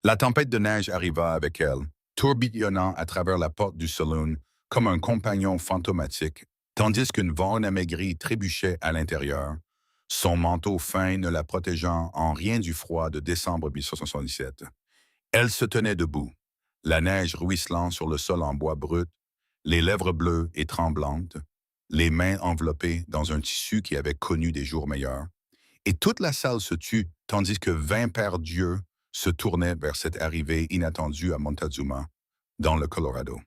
La tempête de neige arriva avec elle, tourbillonnant à travers la porte du saloon comme un compagnon fantomatique, tandis qu'une Vaughn amaigrie trébuchait à l'intérieur, son manteau fin ne la protégeant en rien du froid de décembre 1877. Elle se tenait debout, la neige ruisselant sur le sol en bois brut, les lèvres bleues et tremblantes, les mains enveloppées dans un tissu qui avait connu des jours meilleurs. Et toute la salle se tut, tandis que 20 paires d'yeux se tournaient vers cette arrivée inattendue à Montezuma, dans le Colorado.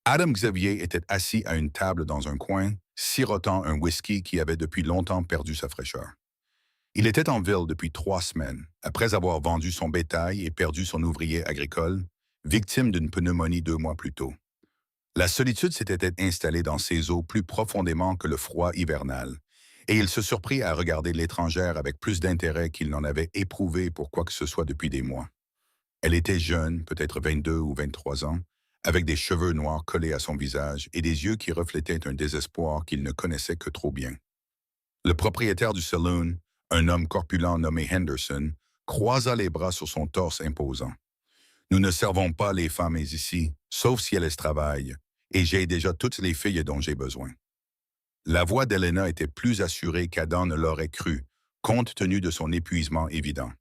Adam Xavier était assis à une table dans un coin, sirotant un whisky qui avait depuis longtemps perdu sa fraîcheur. Il était en ville depuis 3 semaines, après avoir vendu son bétail et perdu son ouvrier agricole, victime d'une pneumonie 2 mois plus tôt. La solitude s'était installée dans ses os plus profondément que le froid hivernal, et il se surprit à regarder l'étrangère avec plus d'intérêt qu'il n'en avait éprouvé pour quoi que ce soit depuis des mois. Elle était jeune, peut-être 22 ou 23 ans, avec des cheveux noirs collés à son visage et des yeux qui reflétaient un désespoir qu'il ne connaissait que trop bien. Le propriétaire du saloon, un homme corpulent nommé Henderson, croisa les bras sur son torse imposant. Nous ne servons pas les femmes ici, sauf si elles travaillent, et j'ai déjà toutes les filles dont j'ai besoin. La voix d'Helena était plus assurée qu'Adam ne l'aurait cru, compte tenu de son épuisement évident.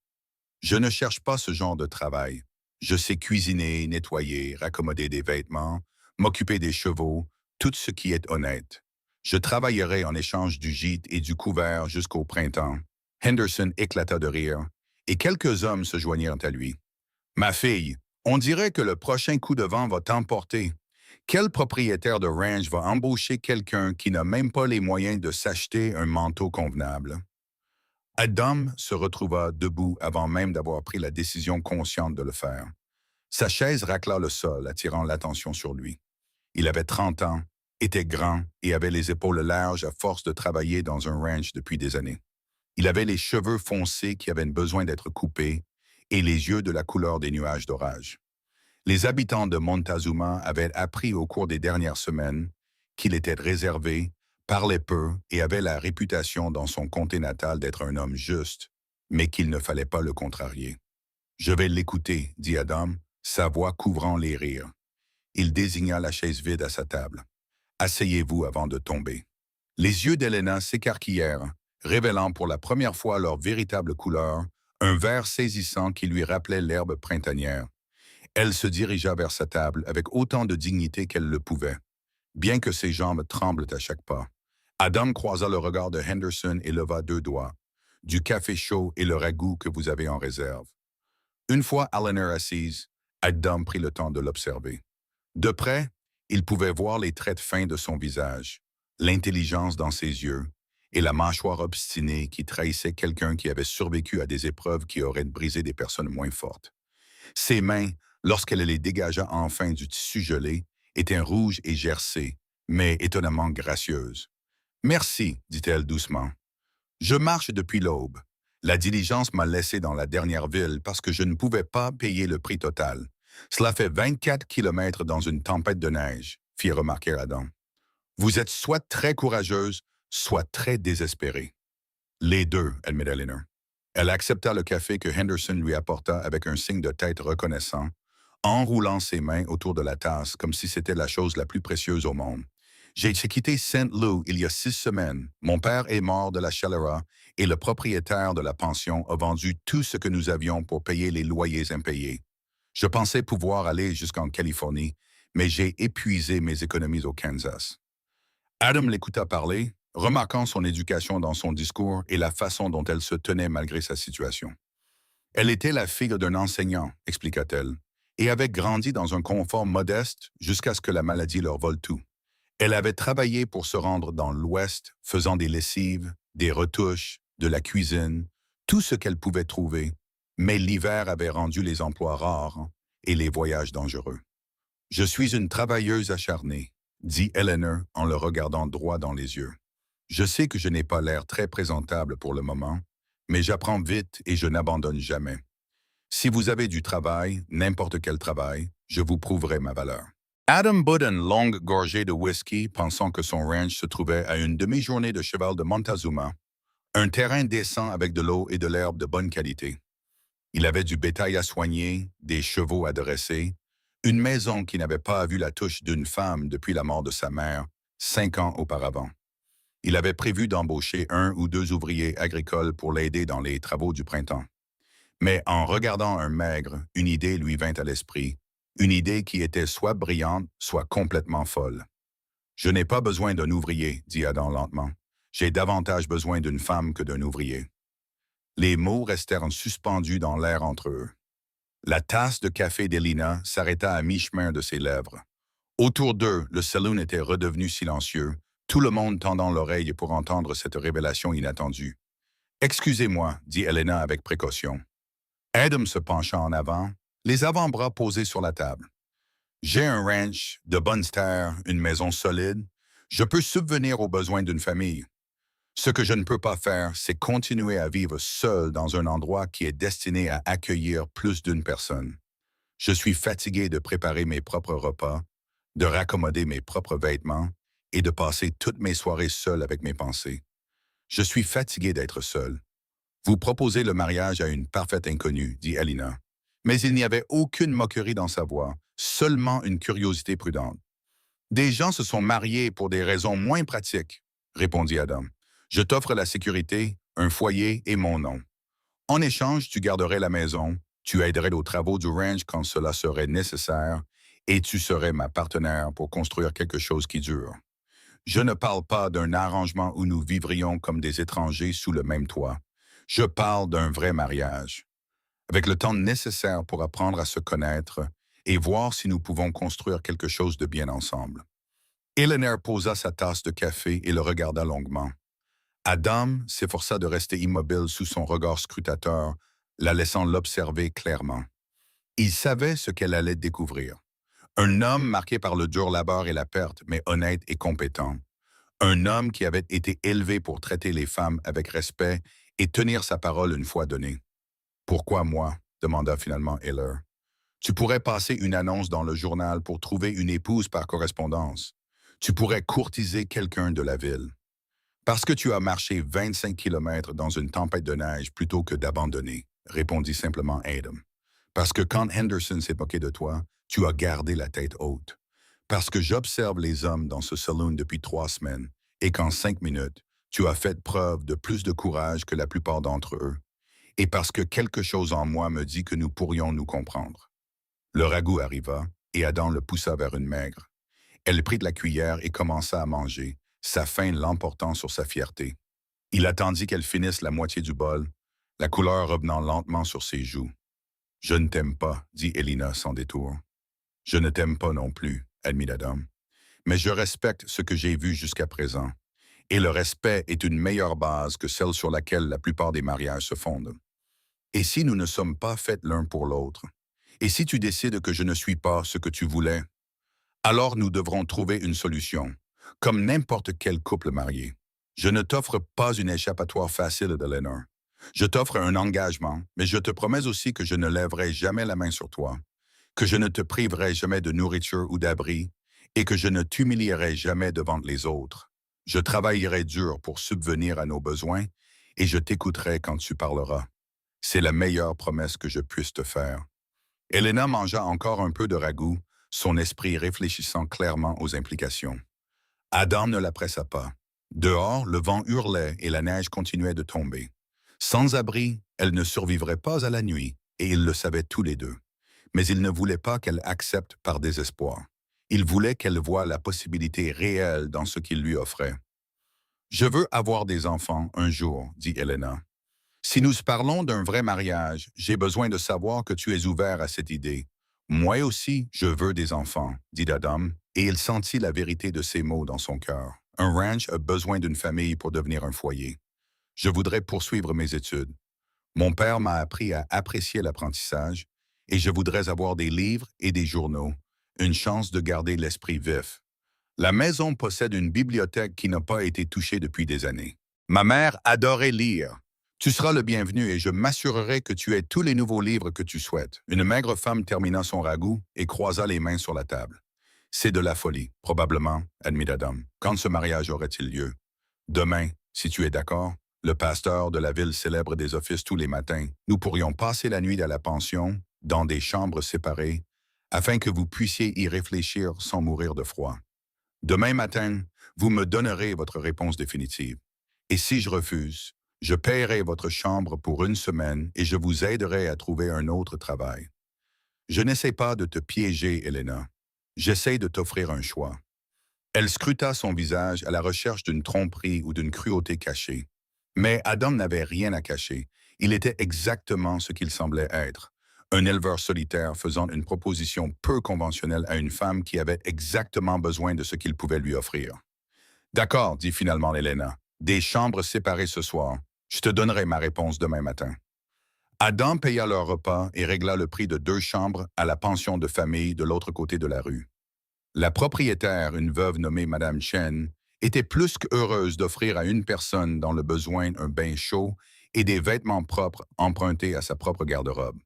Je ne cherche pas ce genre de travail. Je sais cuisiner, nettoyer, raccommoder des vêtements, m'occuper des chevaux, tout ce qui est honnête. Je travaillerai en échange du gîte et du couvert jusqu'au printemps. Henderson éclata de rire, et quelques hommes se joignirent à lui. Ma fille, on dirait que le prochain coup de vent va t'emporter. Quel propriétaire de ranch va embaucher quelqu'un qui n'a même pas les moyens de s'acheter un manteau convenable? Adam se retrouva debout avant même d'avoir pris la décision consciente de le faire. Sa chaise racla le sol, attirant l'attention sur lui. Il avait 30 ans, était grand et avait les épaules larges à force de travailler dans un ranch depuis des années. Il avait les cheveux foncés qui avaient besoin d'être coupés et les yeux de la couleur des nuages d'orage. Les habitants de Montezuma avaient appris au cours des dernières semaines qu'il était réservé, parlait peu et avait la réputation dans son comté natal d'être un homme juste, mais qu'il ne fallait pas le contrarier. Je vais l'écouter, dit Adam, sa voix couvrant les rires. Il désigna la chaise vide à sa table. Asseyez-vous avant de tomber. Les yeux d'Helena s'écarquillèrent, révélant pour la première fois leur véritable couleur, un vert saisissant qui lui rappelait l'herbe printanière. Elle se dirigea vers sa table avec autant de dignité qu'elle le pouvait, bien que ses jambes tremblent à chaque pas. Adam croisa le regard de Henderson et leva 2 doigts. Du café chaud et le ragoût que vous avez en réserve. Une fois Eleanor assise, Adam prit le temps de l'observer. De près, il pouvait voir les traits fins de son visage, l'intelligence dans ses yeux et la mâchoire obstinée qui trahissait quelqu'un qui avait survécu à des épreuves qui auraient brisé des personnes moins fortes. Ses mains, lorsqu'elle les dégagea enfin du tissu gelé, étaient rouges et gercées, mais étonnamment gracieuses. Merci, dit-elle doucement. Je marche depuis l'aube. La diligence m'a laissé dans la dernière ville parce que je ne pouvais pas payer le prix total. Cela fait 24 kilomètres dans une tempête de neige, fit remarquer Adam. Vous êtes soit très courageuse, soit très désespérée. Les deux, admit Eleanor. Elle accepta le café que Henderson lui apporta avec un signe de tête reconnaissant, enroulant ses mains autour de la tasse comme si c'était la chose la plus précieuse au monde. J'ai quitté Saint Loup il y a 6 semaines. Mon père est mort de la choléra et le propriétaire de la pension a vendu tout ce que nous avions pour payer les loyers impayés. Je pensais pouvoir aller jusqu'en Californie, mais j'ai épuisé mes économies au Kansas. Adam l'écouta parler, remarquant son éducation dans son discours et la façon dont elle se tenait malgré sa situation. Elle était la fille d'un enseignant, expliqua-t-elle, et avait grandi dans un confort modeste jusqu'à ce que la maladie leur vole tout. Elle avait travaillé pour se rendre dans l'Ouest, faisant des lessives, des retouches, de la cuisine, tout ce qu'elle pouvait trouver, mais l'hiver avait rendu les emplois rares et les voyages dangereux. Je suis une travailleuse acharnée, dit Eleanor en le regardant droit dans les yeux. Je sais que je n'ai pas l'air très présentable pour le moment, mais j'apprends vite et je n'abandonne jamais. Si vous avez du travail, n'importe quel travail, je vous prouverai ma valeur. Adam bout une longue gorgée de whisky, pensant que son ranch se trouvait à une demi-journée de cheval de Montezuma, un terrain décent avec de l'eau et de l'herbe de bonne qualité. Il avait du bétail à soigner, des chevaux à dresser, une maison qui n'avait pas vu la touche d'une femme depuis la mort de sa mère, 5 ans auparavant. Il avait prévu d'embaucher 1 ou 2 ouvriers agricoles pour l'aider dans les travaux du printemps. Mais en regardant un maigre, une idée lui vint à l'esprit, une idée qui était soit brillante, soit complètement folle. « Je n'ai pas besoin d'un ouvrier, dit Adam lentement. J'ai davantage besoin d'une femme que d'un ouvrier. » Les mots restèrent suspendus dans l'air entre eux. La tasse de café d'Elina s'arrêta à mi-chemin de ses lèvres. Autour d'eux, le saloon était redevenu silencieux, tout le monde tendant l'oreille pour entendre cette révélation inattendue. « Excusez-moi, dit Elena avec précaution. » Adam se pencha en avant, les avant-bras posés sur la table. « J'ai un ranch, de bonnes terres, une maison solide. Je peux subvenir aux besoins d'une famille. Ce que je ne peux pas faire, c'est continuer à vivre seul dans un endroit qui est destiné à accueillir plus d'une personne. Je suis fatigué de préparer mes propres repas, de raccommoder mes propres vêtements et de passer toutes mes soirées seul avec mes pensées. Je suis fatigué d'être seul. Vous proposez le mariage à une parfaite inconnue, dit Elina. Mais il n'y avait aucune moquerie dans sa voix, seulement une curiosité prudente. Des gens se sont mariés pour des raisons moins pratiques, répondit Adam. Je t'offre la sécurité, un foyer et mon nom. En échange, tu garderais la maison, tu aiderais aux travaux du ranch quand cela serait nécessaire, et tu serais ma partenaire pour construire quelque chose qui dure. Je ne parle pas d'un arrangement où nous vivrions comme des étrangers sous le même toit. Je parle d'un vrai mariage, avec le temps nécessaire pour apprendre à se connaître et voir si nous pouvons construire quelque chose de bien ensemble. Eleanor posa sa tasse de café et le regarda longuement. Adam s'efforça de rester immobile sous son regard scrutateur, la laissant l'observer clairement. Il savait ce qu'elle allait découvrir. Un homme marqué par le dur labeur et la perte, mais honnête et compétent. Un homme qui avait été élevé pour traiter les femmes avec respect et tenir sa parole une fois donnée. « Pourquoi moi ?» demanda finalement Heller. « Tu pourrais passer une annonce dans le journal pour trouver une épouse par correspondance. Tu pourrais courtiser quelqu'un de la ville. Parce que tu as marché 25 kilomètres dans une tempête de neige plutôt que d'abandonner, répondit simplement Adam. Parce que quand Henderson s'est moqué de toi, tu as gardé la tête haute. Parce que j'observe les hommes dans ce saloon depuis 3 semaines et qu'en 5 minutes, tu as fait preuve de plus de courage que la plupart d'entre eux. Et parce que quelque chose en moi me dit que nous pourrions nous comprendre. » Le ragoût arriva et Adam le poussa vers une maigre. Elle prit de la cuillère et commença à manger, sa faim l'emportant sur sa fierté. Il attendit qu'elle finisse la moitié du bol, la couleur revenant lentement sur ses joues. « Je ne t'aime pas, dit Elina sans détour. « Je ne t'aime pas non plus, admit Adam. Mais je respecte ce que j'ai vu jusqu'à présent. Et le respect est une meilleure base que celle sur laquelle la plupart des mariages se fondent. Et si nous ne sommes pas faits l'un pour l'autre? Et si tu décides que je ne suis pas ce que tu voulais? Alors nous devrons trouver une solution, comme n'importe quel couple marié. Je ne t'offre pas une échappatoire facile de Eleanor. Je t'offre un engagement, mais je te promets aussi que je ne lèverai jamais la main sur toi, que je ne te priverai jamais de nourriture ou d'abri, et que je ne t'humilierai jamais devant les autres. Je travaillerai dur pour subvenir à nos besoins, et je t'écouterai quand tu parleras. C'est la meilleure promesse que je puisse te faire. » Elena mangea encore un peu de ragoût, son esprit réfléchissant clairement aux implications. Adam ne la pressa pas. Dehors, le vent hurlait et la neige continuait de tomber. Sans abri, elle ne survivrait pas à la nuit, et ils le savaient tous les deux. Mais il ne voulait pas qu'elle accepte par désespoir. Il voulait qu'elle voie la possibilité réelle dans ce qu'il lui offrait. « Je veux avoir des enfants un jour, dit Elena. Si nous parlons d'un vrai mariage, j'ai besoin de savoir que tu es ouvert à cette idée. Moi aussi, je veux des enfants, dit Adam, et il sentit la vérité de ces mots dans son cœur. Un ranch a besoin d'une famille pour devenir un foyer. Je voudrais poursuivre mes études. Mon père m'a appris à apprécier l'apprentissage, et je voudrais avoir des livres et des journaux, une chance de garder l'esprit vif. La maison possède une bibliothèque qui n'a pas été touchée depuis des années. Ma mère adorait lire. Tu seras le bienvenu et je m'assurerai que tu aies tous les nouveaux livres que tu souhaites. » Une maigre femme termina son ragoût et croisa les mains sur la table. « C'est de la folie, probablement, admit Adam. Quand ce mariage aurait-il lieu? Demain, si tu es d'accord. » Le pasteur de la ville célèbre des offices tous les matins. Nous pourrions passer la nuit à la pension, dans des chambres séparées, afin que vous puissiez y réfléchir sans mourir de froid. Demain matin, vous me donnerez votre réponse définitive. Et si je refuse, je paierai votre chambre pour une semaine et je vous aiderai à trouver un autre travail. Je n'essaie pas de te piéger, Elena. J'essaie de t'offrir un choix. Elle scruta son visage à la recherche d'une tromperie ou d'une cruauté cachée. Mais Adam n'avait rien à cacher. Il était exactement ce qu'il semblait être. Un éleveur solitaire faisant une proposition peu conventionnelle à une femme qui avait exactement besoin de ce qu'il pouvait lui offrir. D'accord, dit finalement Elena. Des chambres séparées ce soir. Je te donnerai ma réponse demain matin. Adam paya leur repas et régla le prix de 2 chambres à la pension de famille de l'autre côté de la rue. La propriétaire, une veuve nommée Madame Chen, était plus qu'heureuse d'offrir à une personne dans le besoin un bain chaud et des vêtements propres empruntés à sa propre garde-robe.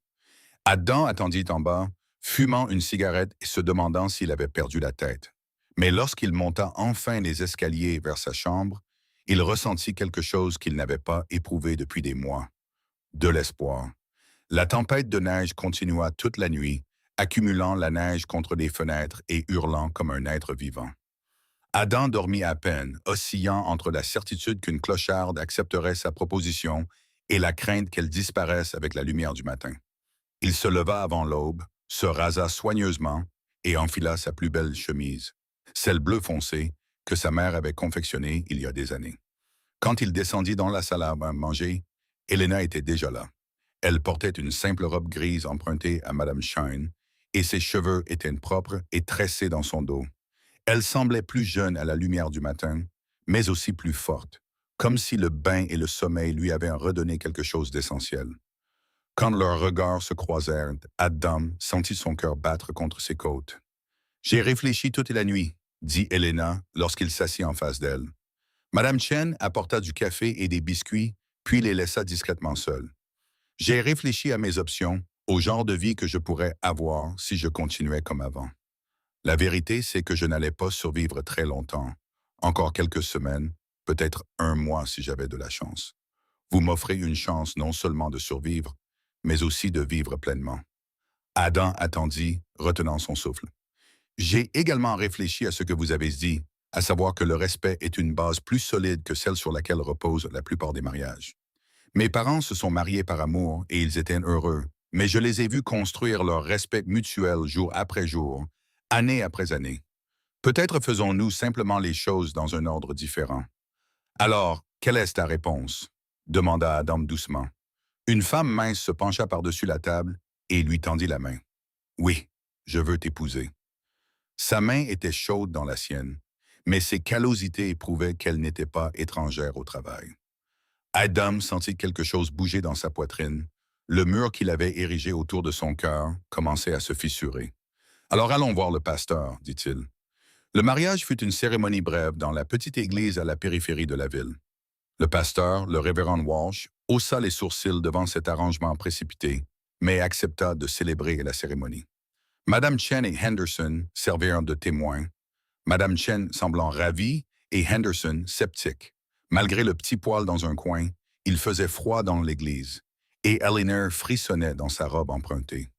Adam attendit en bas, fumant une cigarette et se demandant s'il avait perdu la tête. Mais lorsqu'il monta enfin les escaliers vers sa chambre, il ressentit quelque chose qu'il n'avait pas éprouvé depuis des mois. De l'espoir. La tempête de neige continua toute la nuit, accumulant la neige contre les fenêtres et hurlant comme un être vivant. Adam dormit à peine, oscillant entre la certitude qu'une clocharde accepterait sa proposition et la crainte qu'elle disparaisse avec la lumière du matin. Il se leva avant l'aube, se rasa soigneusement et enfila sa plus belle chemise, celle bleu foncé que sa mère avait confectionnée il y a des années. Quand il descendit dans la salle à manger, Elena était déjà là. Elle portait une simple robe grise empruntée à Madame Shine, et ses cheveux étaient propres et tressés dans son dos. Elle semblait plus jeune à la lumière du matin, mais aussi plus forte, comme si le bain et le sommeil lui avaient redonné quelque chose d'essentiel. Quand leurs regards se croisèrent, Adam sentit son cœur battre contre ses côtes. « J'ai réfléchi toute la nuit, » dit Elena lorsqu'il s'assit en face d'elle. Madame Chen apporta du café et des biscuits, puis les laissa discrètement seuls. J'ai réfléchi à mes options, au genre de vie que je pourrais avoir si je continuais comme avant. La vérité, c'est que je n'allais pas survivre très longtemps. Encore quelques semaines, peut-être un mois si j'avais de la chance. Vous m'offrez une chance non seulement de survivre, mais aussi de vivre pleinement. Adam attendit, retenant son souffle. J'ai également réfléchi à ce que vous avez dit, à savoir que le respect est une base plus solide que celle sur laquelle reposent la plupart des mariages. Mes parents se sont mariés par amour et ils étaient heureux, mais je les ai vus construire leur respect mutuel jour après jour, année après année. Peut-être faisons-nous simplement les choses dans un ordre différent. Alors, quelle est ta réponse? Demanda Adam doucement. Une femme mince se pencha par-dessus la table et lui tendit la main. Oui, je veux t'épouser. Sa main était chaude dans la sienne, mais ses callosités prouvaient qu'elle n'était pas étrangère au travail. Adam sentit quelque chose bouger dans sa poitrine. Le mur qu'il avait érigé autour de son cœur commençait à se fissurer. « Alors allons voir le pasteur, dit-il. Le mariage fut une cérémonie brève dans la petite église à la périphérie de la ville. Le pasteur, le révérend Walsh, haussa les sourcils devant cet arrangement précipité, mais accepta de célébrer la cérémonie. Madame Chen et Henderson servirent de témoins, Madame Chen semblant ravie et Henderson sceptique. Malgré le petit poêle dans un coin, il faisait froid dans l'église, et Eleanor frissonnait dans sa robe empruntée.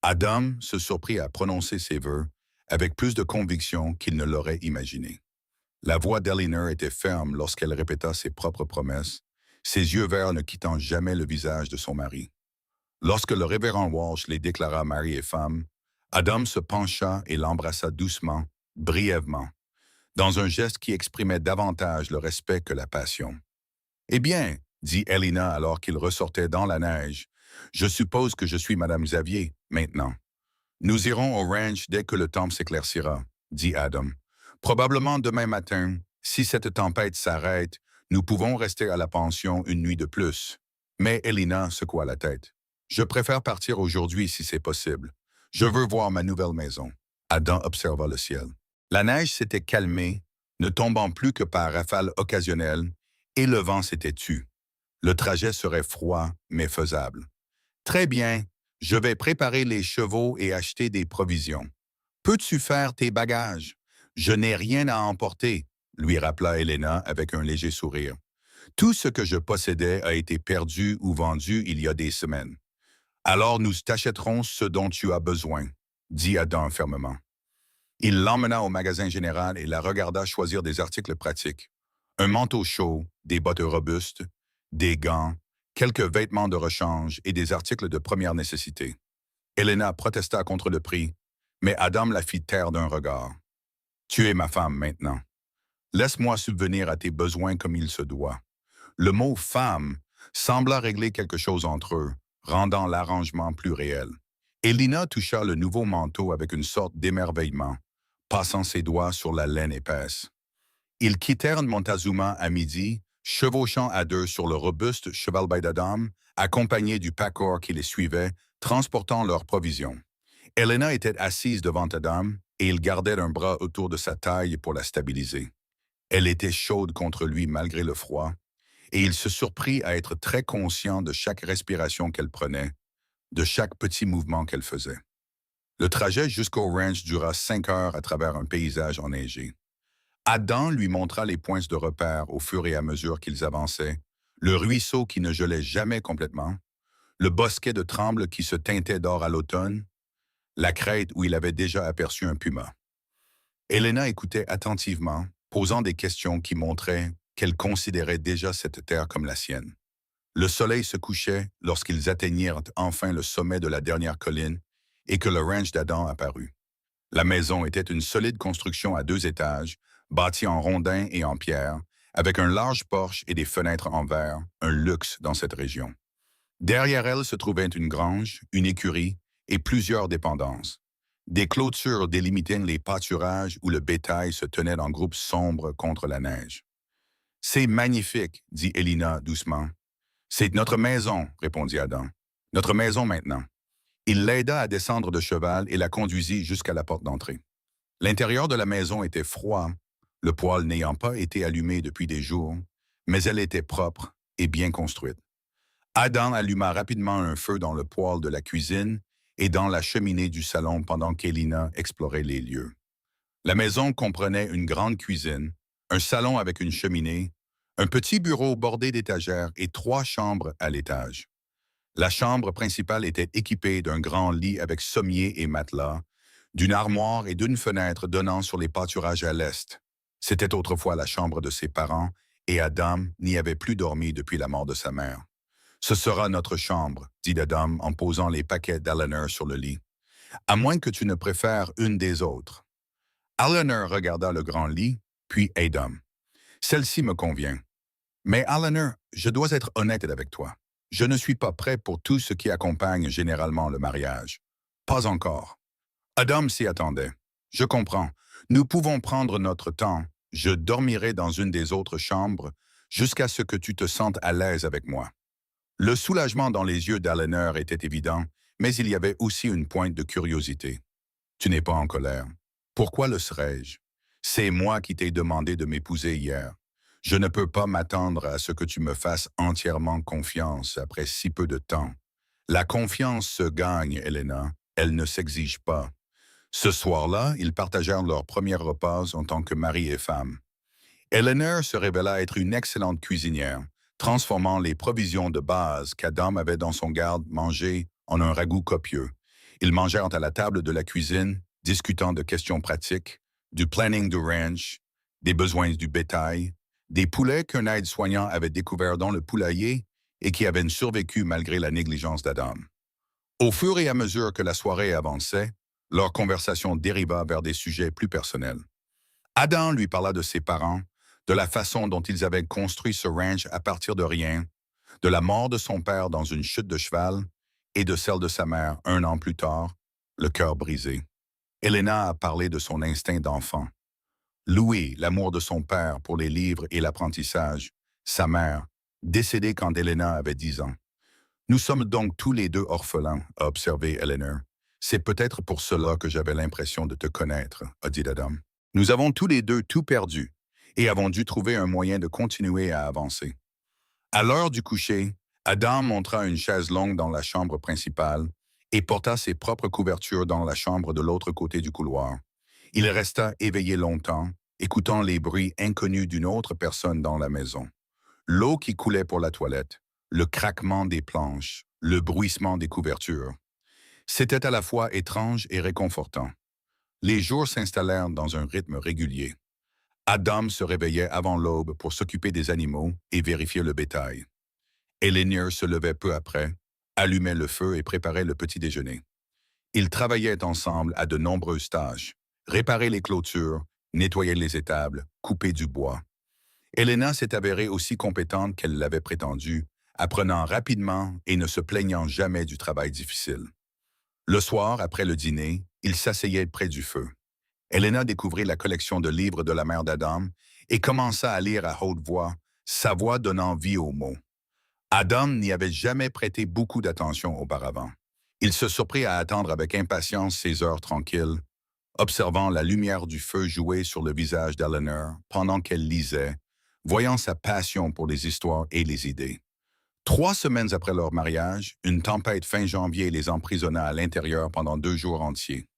Adam se surprit à prononcer ses vœux avec plus de conviction qu'il ne l'aurait imaginé. La voix d'Eleanor était ferme lorsqu'elle répéta ses propres promesses, ses yeux verts ne quittant jamais le visage de son mari. Lorsque le révérend Walsh les déclara mari et femme, Adam se pencha et l'embrassa doucement, brièvement, dans un geste qui exprimait davantage le respect que la passion. « Eh bien, dit Elena alors qu'il ressortait dans la neige, je suppose que je suis Madame Xavier, maintenant. Nous irons au ranch dès que le temps s'éclaircira, dit Adam. Probablement demain matin, si cette tempête s'arrête, nous pouvons rester à la pension une nuit de plus. Mais Elena secoua la tête. Je préfère partir aujourd'hui si c'est possible. Je veux voir ma nouvelle maison. Adam observa le ciel. La neige s'était calmée, ne tombant plus que par rafales occasionnelles, et le vent s'était tu. Le trajet serait froid, mais faisable. Très bien, je vais préparer les chevaux et acheter des provisions. Peux-tu faire tes bagages? Je n'ai rien à emporter, lui rappela Elena avec un léger sourire. Tout ce que je possédais a été perdu ou vendu il y a des semaines. Alors nous t'achèterons ce dont tu as besoin, dit Adam fermement. Il l'emmena au magasin général et la regarda choisir des articles pratiques. Un manteau chaud, des bottes robustes, des gants, quelques vêtements de rechange et des articles de première nécessité. Helena protesta contre le prix, mais Adam la fit taire d'un regard. Tu es ma femme maintenant. Laisse-moi subvenir à tes besoins comme il se doit. Le mot femme sembla régler quelque chose entre eux, rendant l'arrangement plus réel. Elina toucha le nouveau manteau avec une sorte d'émerveillement, passant ses doigts sur la laine épaisse. Ils quittèrent Montezuma à midi, chevauchant à deux sur le robuste cheval d'Adam, accompagné du Pacor qui les suivait, transportant leurs provisions. Helena était assise devant Adam et il gardait un bras autour de sa taille pour la stabiliser. Elle était chaude contre lui malgré le froid, et il se surprit à être très conscient de chaque respiration qu'elle prenait, de chaque petit mouvement qu'elle faisait. Le trajet jusqu'au ranch dura 5 heures à travers un paysage enneigé. Adam lui montra les points de repère au fur et à mesure qu'ils avançaient, le ruisseau qui ne gelait jamais complètement, le bosquet de trembles qui se teintait d'or à l'automne, la crête où il avait déjà aperçu un puma. Helena écoutait attentivement, posant des questions qui montraient qu'elle considérait déjà cette terre comme la sienne. Le soleil se couchait lorsqu'ils atteignirent enfin le sommet de la dernière colline et que le ranch d'Adam apparut. La maison était une solide construction à 2 étages, bâtie en rondins et en pierre, avec un large porche et des fenêtres en verre, un luxe dans cette région. Derrière elle se trouvait une grange, une écurie et plusieurs dépendances. Des clôtures délimitaient les pâturages où le bétail se tenait en groupes sombres contre la neige. « C'est magnifique, dit Elina doucement. « C'est notre maison, répondit Adam. Notre maison maintenant. » Il l'aida à descendre de cheval et la conduisit jusqu'à la porte d'entrée. L'intérieur de la maison était froid, le poêle n'ayant pas été allumé depuis des jours, mais elle était propre et bien construite. Adam alluma rapidement un feu dans le poêle de la cuisine et dans la cheminée du salon pendant qu'Elina explorait les lieux. La maison comprenait une grande cuisine, un salon avec une cheminée, un petit bureau bordé d'étagères et 3 chambres à l'étage. La chambre principale était équipée d'un grand lit avec sommier et matelas, d'une armoire et d'une fenêtre donnant sur les pâturages à l'est. C'était autrefois la chambre de ses parents et Adam n'y avait plus dormi depuis la mort de sa mère. « Ce sera notre chambre, dit Adam en posant les paquets d'Eleanor sur le lit. À moins que tu ne préfères une des autres. Eleanor regarda le grand lit, puis Adam. Celle-ci me convient. Mais Eleanor, je dois être honnête avec toi. Je ne suis pas prêt pour tout ce qui accompagne généralement le mariage. Pas encore. Adam s'y attendait. Je comprends. Nous pouvons prendre notre temps. Je dormirai dans une des autres chambres jusqu'à ce que tu te sentes à l'aise avec moi. Le soulagement dans les yeux d'Eleanor était évident, mais il y avait aussi une pointe de curiosité. Tu n'es pas en colère. Pourquoi le serais-je? C'est moi qui t'ai demandé de m'épouser hier. Je ne peux pas m'attendre à ce que tu me fasses entièrement confiance après si peu de temps. La confiance se gagne, Helena. Elle ne s'exige pas. Ce soir-là, ils partagèrent leur premier repas en tant que mari et femme. Eleanor se révéla être une excellente cuisinière, transformant les provisions de base qu'Adam avait dans son garde-manger en un ragoût copieux. Ils mangèrent à la table de la cuisine, discutant de questions pratiques, du planning du ranch, des besoins du bétail, des poulets qu'un aide-soignant avait découverts dans le poulailler et qui avaient survécu malgré la négligence d'Adam. Au fur et à mesure que la soirée avançait, leur conversation dériva vers des sujets plus personnels. Adam lui parla de ses parents, de la façon dont ils avaient construit ce ranch à partir de rien, de la mort de son père dans une chute de cheval et de celle de sa mère 1 an plus tard, le cœur brisé. Helena a parlé de son instinct d'enfant. Louis, l'amour de son père pour les livres et l'apprentissage, sa mère, décédée quand Helena avait 10 ans. Nous sommes donc tous les deux orphelins, a observé Eleanor. C'est peut-être pour cela que j'avais l'impression de te connaître, a dit Adam. Nous avons tous les deux tout perdu et avons dû trouver un moyen de continuer à avancer. À l'heure du coucher, Adam montra une chaise longue dans la chambre principale et porta ses propres couvertures dans la chambre de l'autre côté du couloir. Il resta éveillé longtemps, écoutant les bruits inconnus d'une autre personne dans la maison. L'eau qui coulait pour la toilette, le craquement des planches, le bruissement des couvertures. C'était à la fois étrange et réconfortant. Les jours s'installèrent dans un rythme régulier. Adam se réveillait avant l'aube pour s'occuper des animaux et vérifier le bétail. Elinor se levait peu après, allumait le feu et préparait le petit déjeuner. Ils travaillaient ensemble à de nombreuses tâches. Réparer les clôtures, nettoyer les étables, couper du bois. Elena s'est avérée aussi compétente qu'elle l'avait prétendu, apprenant rapidement et ne se plaignant jamais du travail difficile. Le soir, après le dîner, ils s'asseyaient près du feu. Elena découvrit la collection de livres de la mère d'Adam et commença à lire à haute voix, sa voix donnant vie aux mots. Adam n'y avait jamais prêté beaucoup d'attention auparavant. Il se surprit à attendre avec impatience ses heures tranquilles, observant la lumière du feu jouer sur le visage d'Eleanor pendant qu'elle lisait, voyant sa passion pour les histoires et les idées. 3 semaines après leur mariage, une tempête fin janvier les emprisonna à l'intérieur pendant 2 jours entiers.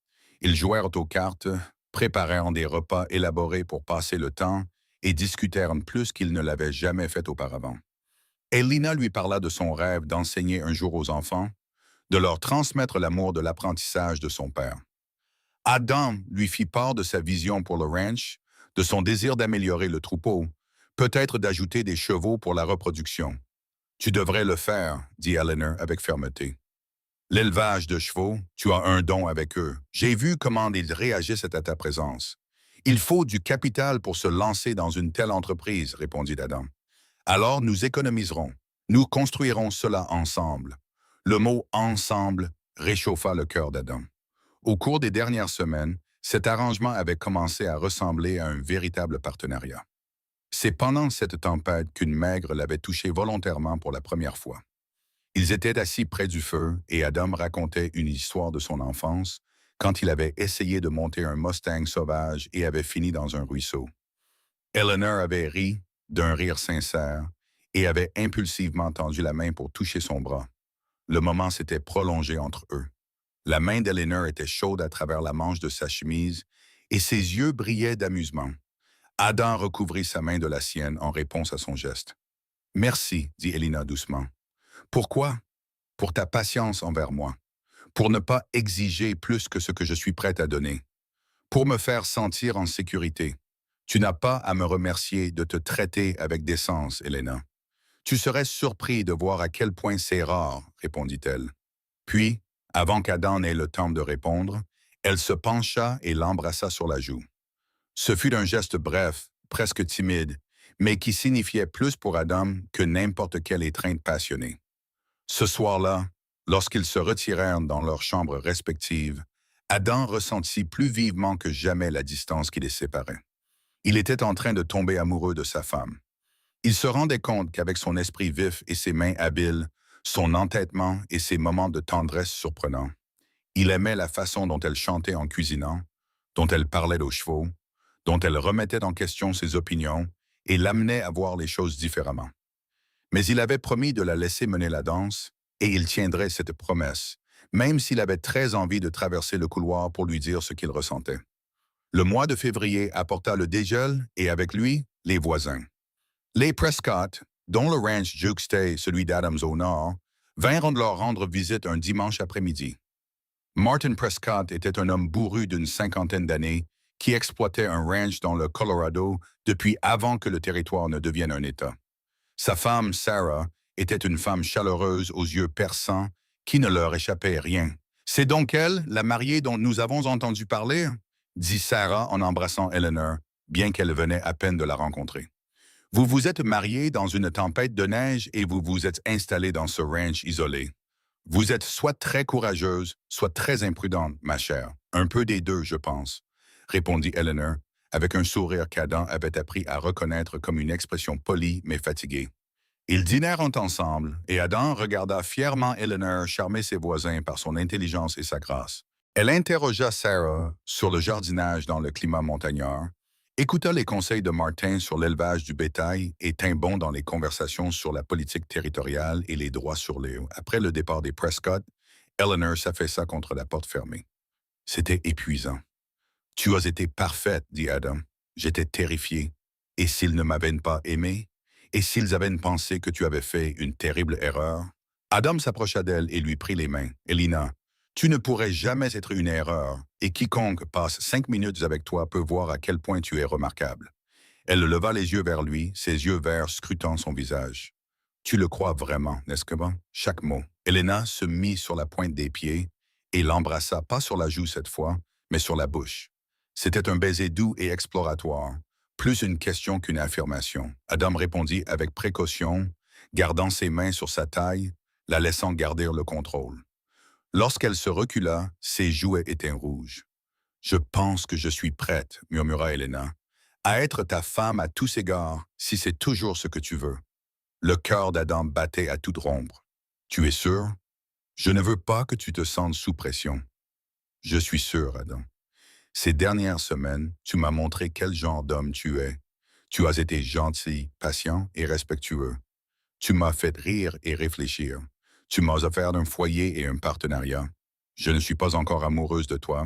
Ils jouèrent aux cartes, préparèrent des repas élaborés pour passer le temps et discutèrent plus qu'ils ne l'avaient jamais fait auparavant. Elina lui parla de son rêve d'enseigner un jour aux enfants, de leur transmettre l'amour de l'apprentissage de son père. Adam lui fit part de sa vision pour le ranch, de son désir d'améliorer le troupeau, peut-être d'ajouter des chevaux pour la reproduction. « Tu devrais le faire, » dit Eleanor avec fermeté. « L'élevage de chevaux, tu as un don avec eux. J'ai vu comment ils réagissent à ta présence. Il faut du capital pour se lancer dans une telle entreprise, » répondit Adam. « Alors nous économiserons. Nous construirons cela ensemble. » Le mot « ensemble » réchauffa le cœur d'Adam. Au cours des dernières semaines, cet arrangement avait commencé à ressembler à un véritable partenariat. C'est pendant cette tempête qu'une maigre l'avait touché volontairement pour la première fois. Ils étaient assis près du feu et Adam racontait une histoire de son enfance quand il avait essayé de monter un Mustang sauvage et avait fini dans un ruisseau. Eleanor avait ri, d'un rire sincère, et avait impulsivement tendu la main pour toucher son bras. Le moment s'était prolongé entre eux. La main d'Eleanor était chaude à travers la manche de sa chemise et ses yeux brillaient d'amusement. Adam recouvrit sa main de la sienne en réponse à son geste. « Merci, » dit Elina doucement. « Pourquoi? Pour ta patience envers moi. Pour ne pas exiger plus que ce que je suis prête à donner. Pour me faire sentir en sécurité. Tu n'as pas à me remercier de te traiter avec décence, Elena. Tu serais surpris de voir à quel point c'est rare, répondit-elle. Puis, avant qu'Adam n'ait le temps de répondre, elle se pencha et l'embrassa sur la joue. Ce fut un geste bref, presque timide, mais qui signifiait plus pour Adam que n'importe quelle étreinte passionnée. Ce soir-là, lorsqu'ils se retirèrent dans leurs chambres respectives, Adam ressentit plus vivement que jamais la distance qui les séparait. Il était en train de tomber amoureux de sa femme. Il se rendait compte qu'avec son esprit vif et ses mains habiles, son entêtement et ses moments de tendresse surprenants, il aimait la façon dont elle chantait en cuisinant, dont elle parlait aux chevaux, dont elle remettait en question ses opinions et l'amenait à voir les choses différemment. Mais il avait promis de la laisser mener la danse, et il tiendrait cette promesse, même s'il avait très envie de traverser le couloir pour lui dire ce qu'il ressentait. Le mois de février apporta le dégel et avec lui, les voisins. Les Prescott, dont le ranch jouxtait celui d'Adams au nord, vinrent leur rendre visite un dimanche après-midi. Martin Prescott était un homme bourru d'une 50aine d'années qui exploitait un ranch dans le Colorado depuis avant que le territoire ne devienne un État. Sa femme, Sarah, était une femme chaleureuse aux yeux perçants qui ne leur échappait rien. « C'est donc elle, la mariée dont nous avons entendu parler ?» dit Sarah en embrassant Eleanor, bien qu'elle venait à peine de la rencontrer. « Vous vous êtes mariés dans une tempête de neige et vous vous êtes installés dans ce ranch isolé. Vous êtes soit très courageuse, soit très imprudente, ma chère. Un peu des deux, je pense, » répondit Eleanor, avec un sourire qu'Adam avait appris à reconnaître comme une expression polie mais fatiguée. Ils dînèrent ensemble, et Adam regarda fièrement Eleanor charmer ses voisins par son intelligence et sa grâce. Elle interrogea Sarah sur le jardinage dans le climat montagnard, écouta les conseils de Martin sur l'élevage du bétail et tint bon dans les conversations sur la politique territoriale et les droits sur l'eau. Après le départ des Prescott, Eleanor s'affaissa contre la porte fermée. C'était épuisant. « Tu as été parfaite, » dit Adam. « J'étais terrifié. Et s'il ne m'avait pas aimé? » Et s'ils avaient pensé que tu avais fait une terrible erreur? Adam s'approcha d'elle et lui prit les mains. Elina, tu ne pourrais jamais être une erreur, et quiconque passe 5 minutes avec toi peut voir à quel point tu es remarquable. Elle leva les yeux vers lui, ses yeux verts scrutant son visage. Tu le crois vraiment, n'est-ce pas? Chaque mot. Elena se mit sur la pointe des pieds et l'embrassa pas sur la joue cette fois, mais sur la bouche. C'était un baiser doux et exploratoire, plus une question qu'une affirmation. Adam répondit avec précaution, gardant ses mains sur sa taille, la laissant garder le contrôle. Lorsqu'elle se recula, ses joues étaient rouges. Je pense que je suis prête, murmura Elena, à être ta femme à tous égards, si c'est toujours ce que tu veux. Le cœur d'Adam battait à toute rompre. Tu es sûr? Je ne veux pas que tu te sentes sous pression. Je suis sûr, Adam. Ces dernières semaines, tu m'as montré quel genre d'homme tu es. Tu as été gentil, patient et respectueux. Tu m'as fait rire et réfléchir. Tu m'as offert un foyer et un partenariat. Je ne suis pas encore amoureuse de toi,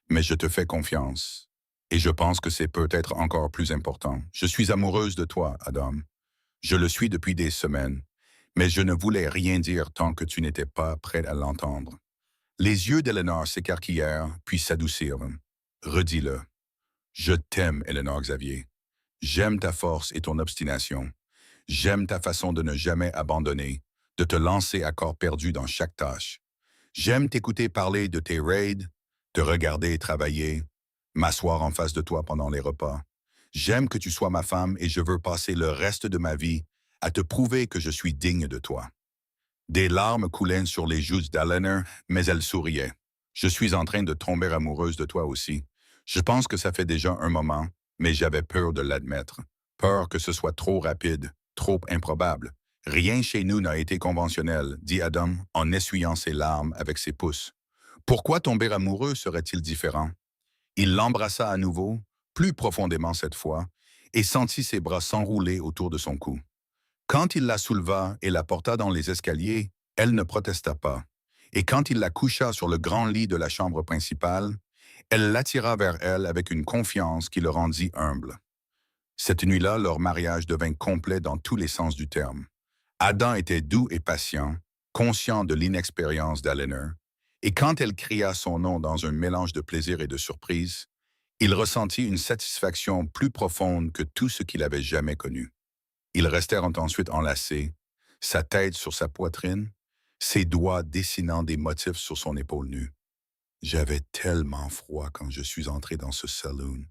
mais je te fais confiance. Et je pense que c'est peut-être encore plus important. Je suis amoureuse de toi, Adam. Je le suis depuis des semaines, mais je ne voulais rien dire tant que tu n'étais pas prêt à l'entendre. Les yeux d'Eleanor s'écarquillèrent, puis s'adoucirent. Redis-le. Je t'aime, Eleanor Xavier. J'aime ta force et ton obstination. J'aime ta façon de ne jamais abandonner, de te lancer à corps perdu dans chaque tâche. J'aime t'écouter parler de tes raids, te regarder travailler, m'asseoir en face de toi pendant les repas. J'aime que tu sois ma femme et je veux passer le reste de ma vie à te prouver que je suis digne de toi. Des larmes coulaient sur les joues d'Eleanor, mais elle souriait. Je suis en train de tomber amoureuse de toi aussi. Je pense que ça fait déjà un moment, mais j'avais peur de l'admettre. Peur que ce soit trop rapide, trop improbable. Rien chez nous n'a été conventionnel, dit Adam en essuyant ses larmes avec ses pouces. Pourquoi tomber amoureux serait-il différent? Il l'embrassa à nouveau, plus profondément cette fois, et sentit ses bras s'enrouler autour de son cou. Quand il la souleva et la porta dans les escaliers, elle ne protesta pas. Et quand il la coucha sur le grand lit de la chambre principale, elle l'attira vers elle avec une confiance qui le rendit humble. Cette nuit-là, leur mariage devint complet dans tous les sens du terme. Adam était doux et patient, conscient de l'inexpérience d'Eleanor, et quand elle cria son nom dans un mélange de plaisir et de surprise, il ressentit une satisfaction plus profonde que tout ce qu'il avait jamais connu. Ils restèrent ensuite enlacés, sa tête sur sa poitrine, ses doigts dessinant des motifs sur son épaule nue. « J'avais tellement froid quand je suis entré dans ce saloon, »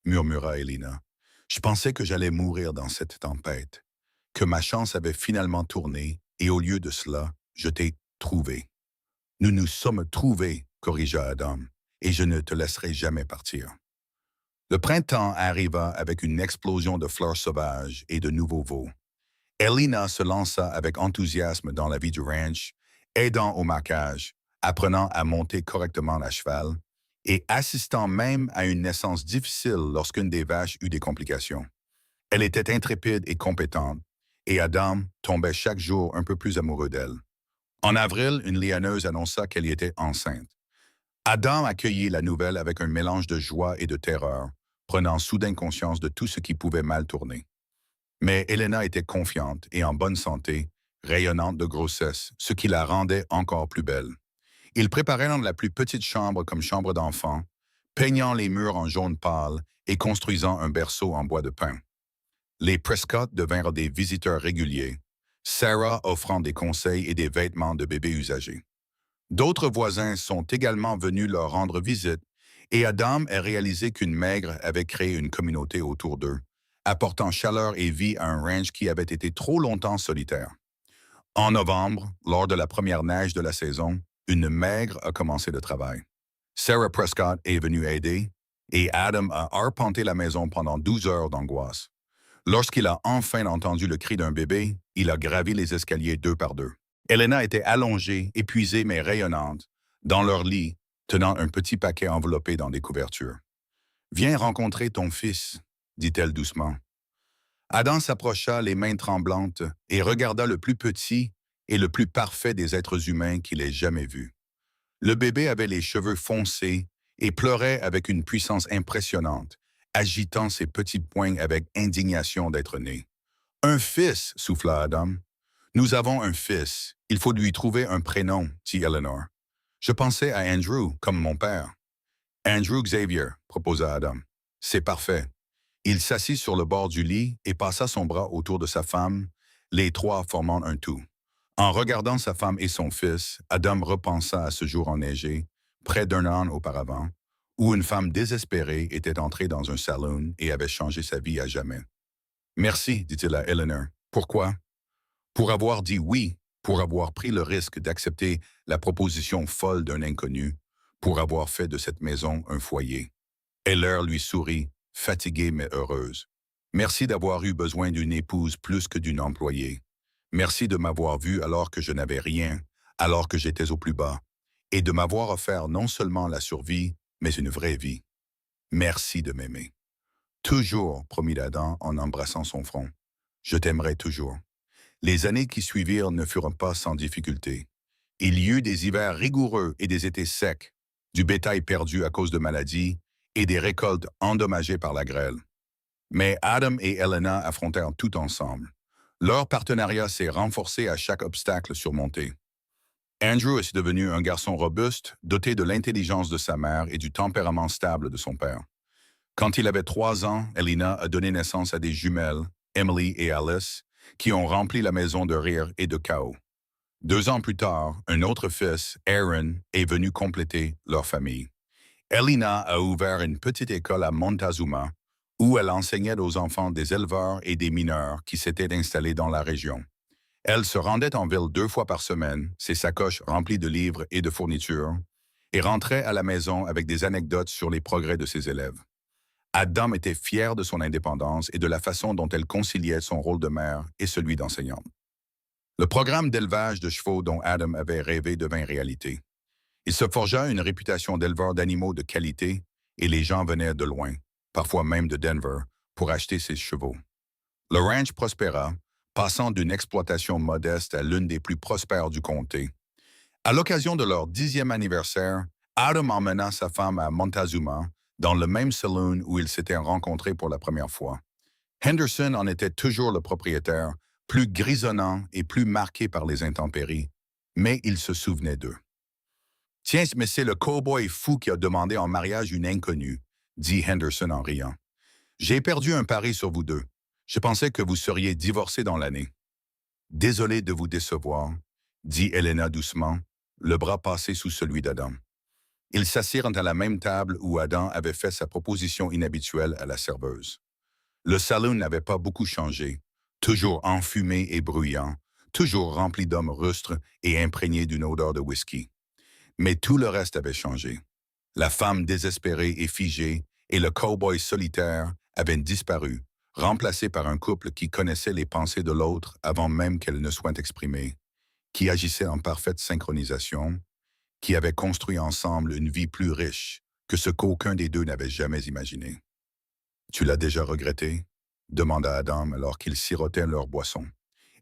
murmura Elena. « Je pensais que j'allais mourir dans cette tempête, que ma chance avait finalement tourné, et au lieu de cela, je t'ai trouvé. »« Nous nous sommes trouvés, » corrigea Adam, « et je ne te laisserai jamais partir. » Le printemps arriva avec une explosion de fleurs sauvages et de nouveaux veaux. Elena se lança avec enthousiasme dans la vie du ranch, aidant au marquage, apprenant à monter correctement à cheval et assistant même à une naissance difficile lorsqu'une des vaches eut des complications. Elle était intrépide et compétente, et Adam tombait chaque jour un peu plus amoureux d'elle. En avril, une lianeuse annonça qu'elle y était enceinte. Adam accueillit la nouvelle avec un mélange de joie et de terreur, prenant soudain conscience de tout ce qui pouvait mal tourner. Mais Elena était confiante et en bonne santé, rayonnante de grossesse, ce qui la rendait encore plus belle. Ils préparaient dans la plus petite chambre comme chambre d'enfant, peignant les murs en jaune pâle et construisant un berceau en bois de pin. Les Prescott devinrent des visiteurs réguliers, Sarah offrant des conseils et des vêtements de bébé usagés. D'autres voisins sont également venus leur rendre visite et Adam a réalisé qu'une maigre avait créé une communauté autour d'eux, apportant chaleur et vie à un ranch qui avait été trop longtemps solitaire. En novembre, lors de la première neige de la saison, une maigre a commencé le travail. Sarah Prescott est venue aider et Adam a arpenté la maison pendant 12 heures d'angoisse. Lorsqu'il a enfin entendu le cri d'un bébé, il a gravi les escaliers 2 par 2. Elena était allongée, épuisée mais rayonnante, dans leur lit, tenant un petit paquet enveloppé dans des couvertures. « Viens rencontrer ton fils », dit-elle doucement. Adam s'approcha les mains tremblantes et regarda le plus petit et le plus parfait des êtres humains qu'il ait jamais vus. Le bébé avait les cheveux foncés et pleurait avec une puissance impressionnante, agitant ses petits poings avec indignation d'être né. Un fils, souffla Adam. Nous avons un fils. Il faut lui trouver un prénom, dit Eleanor. Je pensais à Andrew, comme mon père. Andrew Xavier, proposa Adam. C'est parfait. Il s'assit sur le bord du lit et passa son bras autour de sa femme, les trois formant un tout. En regardant sa femme et son fils, Adam repensa à ce jour enneigé, près d'un an auparavant, où une femme désespérée était entrée dans un saloon et avait changé sa vie à jamais. Merci, dit-il à Eleanor. Pourquoi? Pour avoir dit oui, pour avoir pris le risque d'accepter la proposition folle d'un inconnu, pour avoir fait de cette maison un foyer. Eleanor lui sourit, fatiguée mais heureuse. Merci d'avoir eu besoin d'une épouse plus que d'une employée. Merci de m'avoir vu alors que je n'avais rien, alors que j'étais au plus bas, et de m'avoir offert non seulement la survie, mais une vraie vie. Merci de m'aimer. Toujours, promit Adam en embrassant son front. Je t'aimerai toujours. Les années qui suivirent ne furent pas sans difficulté. Il y eut des hivers rigoureux et des étés secs, du bétail perdu à cause de maladies et des récoltes endommagées par la grêle. Mais Adam et Elena affrontèrent tout ensemble. Leur partenariat s'est renforcé à chaque obstacle surmonté. Andrew est devenu un garçon robuste, doté de l'intelligence de sa mère et du tempérament stable de son père. Quand il avait 3 ans, Elena a donné naissance à des jumelles, Emily et Alice, qui ont rempli la maison de rire et de chaos. 2 ans plus tard, un autre fils, Aaron, est venu compléter leur famille. Elena a ouvert une petite école à Montezuma, où elle enseignait aux enfants des éleveurs et des mineurs qui s'étaient installés dans la région. Elle se rendait en ville 2 fois par semaine, ses sacoches remplies de livres et de fournitures, et rentrait à la maison avec des anecdotes sur les progrès de ses élèves. Adam était fier de son indépendance et de la façon dont elle conciliait son rôle de mère et celui d'enseignante. Le programme d'élevage de chevaux dont Adam avait rêvé devint réalité. Il se forgea une réputation d'éleveur d'animaux de qualité et les gens venaient de loin, parfois même de Denver, pour acheter ses chevaux. Le ranch prospéra, passant d'une exploitation modeste à l'une des plus prospères du comté. À l'occasion de leur 10e anniversaire, Adam emmena sa femme à Montezuma, dans le même saloon où ils s'étaient rencontrés pour la première fois. Henderson en était toujours le propriétaire, plus grisonnant et plus marqué par les intempéries, mais il se souvenait d'eux. « Tiens, mais c'est le cow-boy fou qui a demandé en mariage une inconnue, » dit Henderson en riant. « J'ai perdu un pari sur vous deux. Je pensais que vous seriez divorcés dans l'année. »« Désolé de vous décevoir, » dit Elena doucement, le bras passé sous celui d'Adam. Ils s'assirent à la même table où Adam avait fait sa proposition inhabituelle à la serveuse. Le saloon n'avait pas beaucoup changé, toujours enfumé et bruyant, toujours rempli d'hommes rustres et imprégné d'une odeur de whisky. Mais tout le reste avait changé. La femme désespérée et figée et le cow-boy solitaire avaient disparu, remplacés par un couple qui connaissait les pensées de l'autre avant même qu'elles ne soient exprimées, qui agissait en parfaite synchronisation, qui avaient construit ensemble une vie plus riche que ce qu'aucun des deux n'avait jamais imaginé. « Tu l'as déjà regretté ?» demanda Adam alors qu'ils sirotaient leur boisson.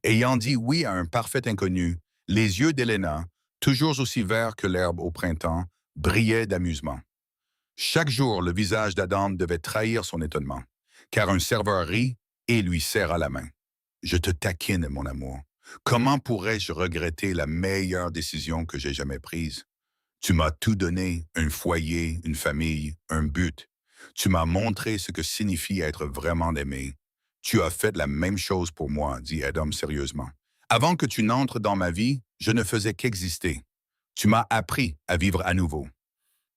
Ayant dit oui à un parfait inconnu, les yeux d'Elena, toujours aussi verts que l'herbe au printemps, brillaient d'amusement. Chaque jour, le visage d'Adam devait trahir son étonnement, car un serveur rit et lui serra la main. « Je te taquine, mon amour. Comment pourrais-je regretter la meilleure décision que j'ai jamais prise? Tu m'as tout donné, un foyer, une famille, un but. Tu m'as montré ce que signifie être vraiment aimé. Tu as fait la même chose pour moi, dit Adam sérieusement. Avant que tu n'entres dans ma vie, je ne faisais qu'exister. Tu m'as appris à vivre à nouveau. »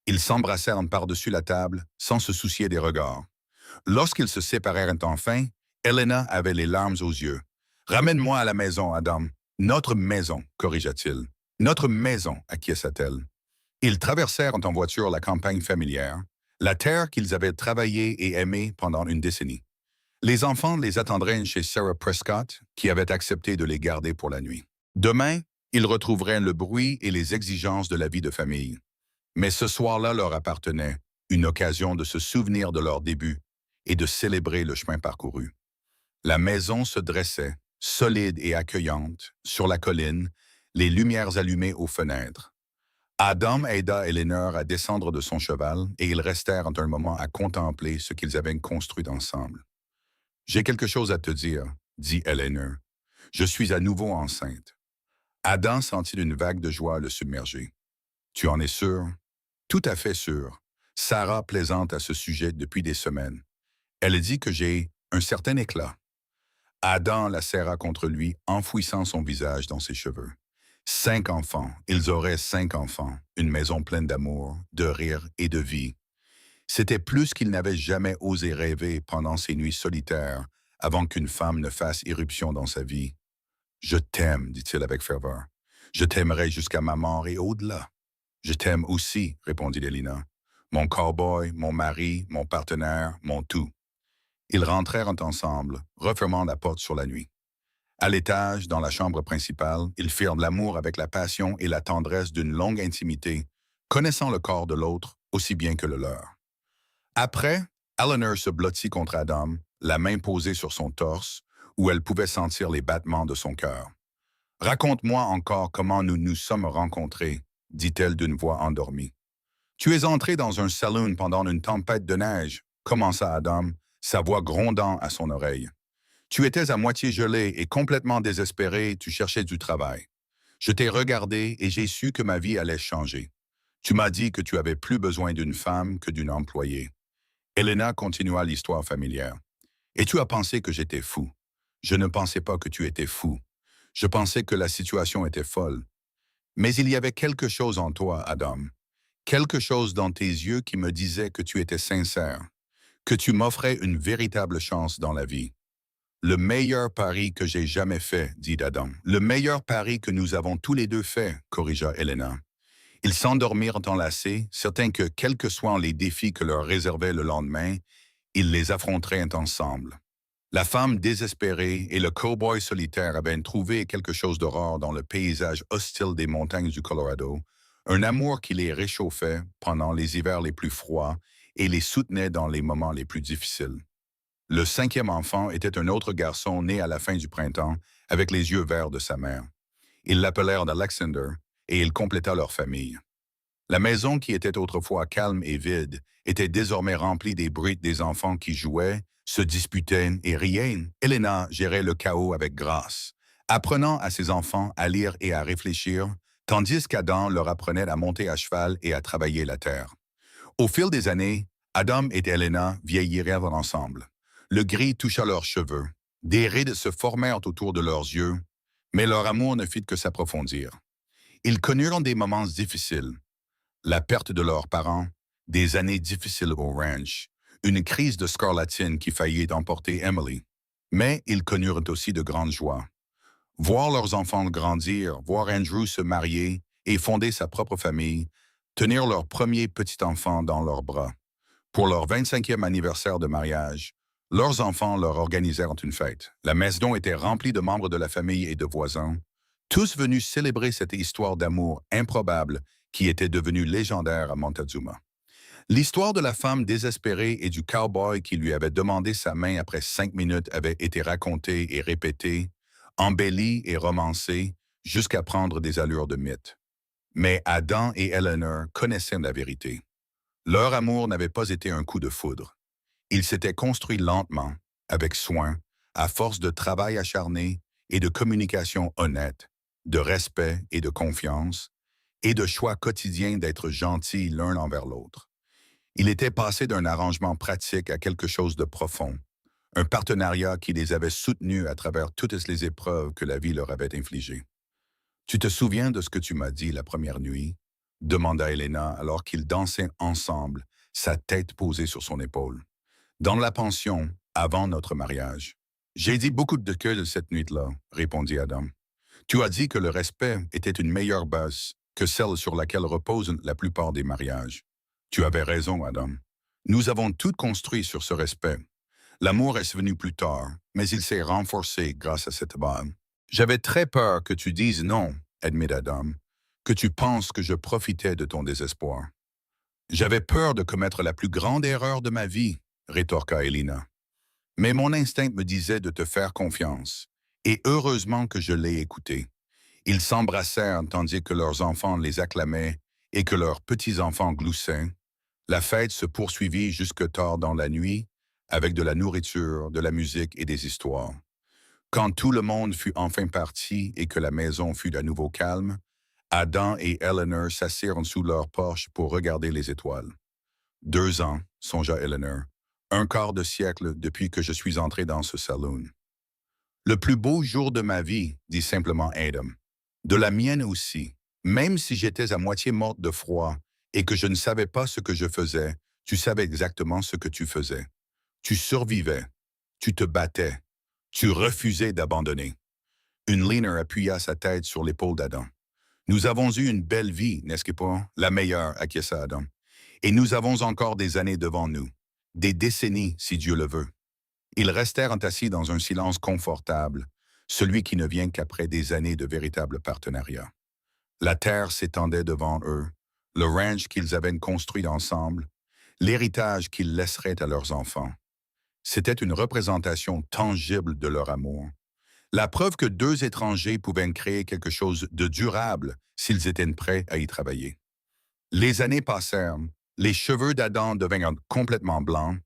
Ils s'embrassèrent par-dessus la table, sans se soucier des regards. Lorsqu'ils se séparèrent enfin, Elena avait les larmes aux yeux. « Ramène-moi à la maison, Adam. Notre maison, corrigea-t-il. Notre maison, acquiesça-t-elle. Ils traversèrent en voiture la campagne familière, la terre qu'ils avaient travaillée et aimée pendant une décennie. Les enfants les attendraient chez Sarah Prescott, qui avait accepté de les garder pour la nuit. Demain, ils retrouveraient le bruit et les exigences de la vie de famille. Mais ce soir-là leur appartenait, une occasion de se souvenir de leur début et de célébrer le chemin parcouru. La maison se dressait, solide et accueillante, sur la colline, les lumières allumées aux fenêtres. Adam aida Eleanor à descendre de son cheval et ils restèrent un moment à contempler ce qu'ils avaient construit ensemble. « J'ai quelque chose à te dire, » dit Eleanor. Je suis à nouveau enceinte. Adam sentit une vague de joie le submerger. Tu en es sûr? Tout à fait sûr. Sarah plaisante à ce sujet depuis des semaines. Elle dit que j'ai un certain éclat. Adam la serra contre lui, enfouissant son visage dans ses cheveux. 5 enfants, ils auraient 5 enfants, une maison pleine d'amour, de rire et de vie. C'était plus qu'il n'avait jamais osé rêver pendant ses nuits solitaires avant qu'une femme ne fasse irruption dans sa vie. Je t'aime, dit-il avec ferveur. Je t'aimerai jusqu'à ma mort et au-delà. Je t'aime aussi, répondit Lélina. Mon cow-boy, mon mari, mon partenaire, mon tout. Ils rentrèrent ensemble, refermant la porte sur la nuit. À l'étage, dans la chambre principale, ils firent de l'amour avec la passion et la tendresse d'une longue intimité, connaissant le corps de l'autre aussi bien que le leur. Après, Eleanor se blottit contre Adam, la main posée sur son torse, où elle pouvait sentir les battements de son cœur. « Raconte-moi encore comment nous nous sommes rencontrés, » dit-elle d'une voix endormie. « Tu es entré dans un saloon pendant une tempête de neige, » commença Adam, sa voix grondant à son oreille. « Tu étais à moitié gelé et complètement désespéré, tu cherchais du travail. Je t'ai regardé et j'ai su que ma vie allait changer. Tu m'as dit que tu avais plus besoin d'une femme que d'une employée. » Elena continua l'histoire familière. « Et tu as pensé que j'étais fou. Je ne pensais pas que tu étais fou. Je pensais que la situation était folle. Mais il y avait quelque chose en toi, Adam. Quelque chose dans tes yeux qui me disait que tu étais sincère, que tu m'offrais une véritable chance dans la vie. Le meilleur pari que j'ai jamais fait, dit Adam. Le meilleur pari que nous avons tous les deux fait, corrigea Elena. Ils s'endormirent enlacés, certains que, quels que soient les défis que leur réservait le lendemain, ils les affronteraient ensemble. La femme désespérée et le cow-boy solitaire avaient trouvé quelque chose de rare dans le paysage hostile des montagnes du Colorado, un amour qui les réchauffait pendant les hivers les plus froids et les soutenait dans les moments les plus difficiles. Le 5e enfant était un autre garçon né à la fin du printemps, avec les yeux verts de sa mère. Ils l'appelèrent Alexander, et il compléta leur famille. La maison qui était autrefois calme et vide était désormais remplie des bruits des enfants qui jouaient, se disputaient et riaient. Elena gérait le chaos avec grâce, apprenant à ses enfants à lire et à réfléchir, tandis qu'Adam leur apprenait à monter à cheval et à travailler la terre. Au fil des années, Adam et Elena vieillirent ensemble. Le gris toucha leurs cheveux. Des rides se formèrent autour de leurs yeux, mais leur amour ne fit que s'approfondir. Ils connurent des moments difficiles. La perte de leurs parents, des années difficiles au ranch, une crise de scarlatine qui faillit emporter Emily. Mais ils connurent aussi de grandes joies. Voir leurs enfants grandir, voir Andrew se marier et fonder sa propre famille, tenir leur premier petit enfant dans leurs bras. Pour leur 25e anniversaire de mariage, leurs enfants leur organisèrent une fête. La maison était remplie de membres de la famille et de voisins, tous venus célébrer cette histoire d'amour improbable qui était devenue légendaire à Montezuma. L'histoire de la femme désespérée et du cow-boy qui lui avait demandé sa main après 5 minutes avait été racontée et répétée, embellie et romancée, jusqu'à prendre des allures de mythe. Mais Adam et Eleanor connaissaient la vérité. Leur amour n'avait pas été un coup de foudre. Il s'était construit lentement, avec soin, à force de travail acharné et de communication honnête, de respect et de confiance, et de choix quotidiens d'être gentils l'un envers l'autre. Il était passé d'un arrangement pratique à quelque chose de profond, un partenariat qui les avait soutenus à travers toutes les épreuves que la vie leur avait infligées. « Tu te souviens de ce que tu m'as dit la première nuit ?» demanda Elena alors qu'ils dansaient ensemble, sa tête posée sur son épaule. « Dans la pension, avant notre mariage. »« J'ai dit beaucoup de que cette nuit-là, » répondit Adam. « Tu as dit que le respect était une meilleure base que celle sur laquelle reposent la plupart des mariages. Tu avais raison, Adam. Nous avons tout construit sur ce respect. L'amour est venu plus tard, mais il s'est renforcé grâce à cette base. J'avais très peur que tu dises non, admit Adam, que tu penses que je profitais de ton désespoir. J'avais peur de commettre la plus grande erreur de ma vie, rétorqua Elena. Mais mon instinct me disait de te faire confiance, et heureusement que je l'ai écouté. Ils s'embrassèrent tandis que leurs enfants les acclamaient et que leurs petits-enfants gloussaient. La fête se poursuivit jusque tard dans la nuit, avec de la nourriture, de la musique et des histoires. Quand tout le monde fut enfin parti et que la maison fut à nouveau calme, Adam et Eleanor s'assirent sous leur porche pour regarder les étoiles. 2 ans, songea Eleanor, un quart de siècle depuis que je suis entré dans ce saloon. Le plus beau jour de ma vie, dit simplement Adam. De la mienne aussi. Même si j'étais à moitié morte de froid et que je ne savais pas ce que je faisais, tu savais exactement ce que tu faisais. Tu survivais. Tu te battais. Tu refusais d'abandonner. Une Leaner appuya sa tête sur l'épaule d'Adam. Nous avons eu une belle vie, n'est-ce pas? La meilleure, acquiesça Adam. Et nous avons encore des années devant nous. Des décennies, si Dieu le veut. Ils restèrent assis dans un silence confortable, celui qui ne vient qu'après des années de véritable partenariat. La terre s'étendait devant eux, le ranch qu'ils avaient construit ensemble, l'héritage qu'ils laisseraient à leurs enfants. C'était une représentation tangible de leur amour. La preuve que 2 étrangers pouvaient créer quelque chose de durable s'ils étaient prêts à y travailler. Les années passèrent, les cheveux d'Adam devinrent complètement blancs,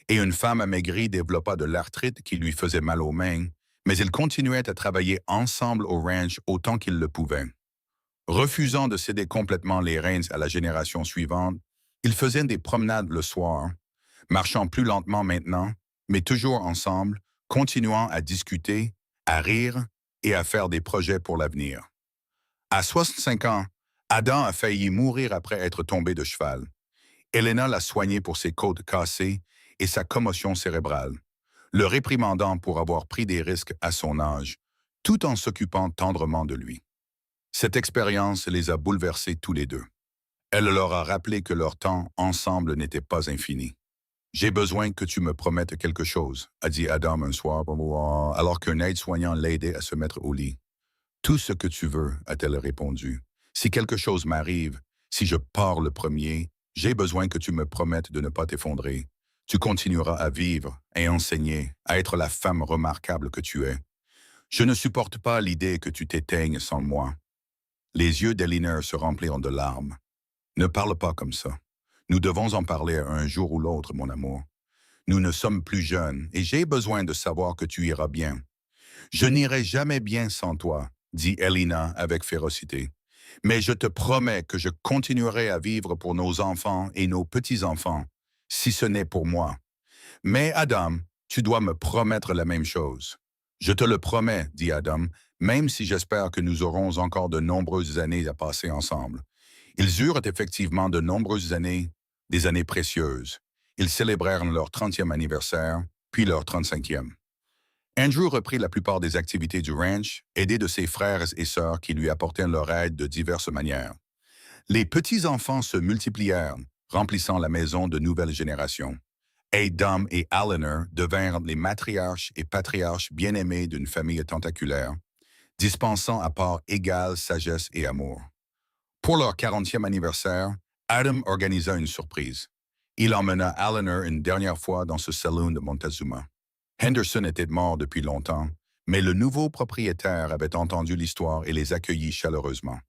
et une femme amaigrie développa de l'arthrite qui lui faisait mal aux mains, mais ils continuaient à travailler ensemble au ranch autant qu'ils le pouvaient. Refusant de céder complètement les rênes à la génération suivante, ils faisaient des promenades le soir, marchant plus lentement maintenant, mais toujours ensemble, continuant à discuter, à rire et à faire des projets pour l'avenir. À 65 ans, Adam a failli mourir après être tombé de cheval. Elena l'a soigné pour ses côtes cassées et sa commotion cérébrale, le réprimandant pour avoir pris des risques à son âge, tout en s'occupant tendrement de lui. Cette expérience les a bouleversés tous les deux. Elle leur a rappelé que leur temps ensemble n'était pas infini. « J'ai besoin que tu me promettes quelque chose », a dit Adam un soir, alors qu'un aide-soignant l'aidait à se mettre au lit. « Tout ce que tu veux », a-t-elle répondu. « Si quelque chose m'arrive, si je pars le premier, j'ai besoin que tu me promettes de ne pas t'effondrer. Tu continueras à vivre, à enseigner, à être la femme remarquable que tu es. Je ne supporte pas l'idée que tu t'éteignes sans moi. » Les yeux d'Eleanor se remplirent de larmes. « Ne parle pas comme ça. Nous devons en parler un jour ou l'autre, mon amour. Nous ne sommes plus jeunes et j'ai besoin de savoir que tu iras bien. »« Je n'irai jamais bien sans toi, » dit Elena avec férocité. « Mais je te promets que je continuerai à vivre pour nos enfants et nos petits-enfants, si ce n'est pour moi. Mais Adam, tu dois me promettre la même chose. »« Je te le promets, » dit Adam, « même si j'espère que nous aurons encore de nombreuses années à passer ensemble. » Ils eurent effectivement de nombreuses années, des années précieuses. Ils célébrèrent leur 30e anniversaire, puis leur 35e. Andrew reprit la plupart des activités du ranch, aidé de ses frères et sœurs qui lui apportaient leur aide de diverses manières. Les petits-enfants se multiplièrent, remplissant la maison de nouvelles générations. Adam et Eleanor devinrent les matriarches et patriarches bien-aimés d'une famille tentaculaire, dispensant à part égale sagesse et amour. Pour leur 40e anniversaire, Adam organisa une surprise. Il emmena Eleanor une dernière fois dans ce saloon de Montezuma. Henderson était mort depuis longtemps, mais le nouveau propriétaire avait entendu l'histoire et les accueillit chaleureusement.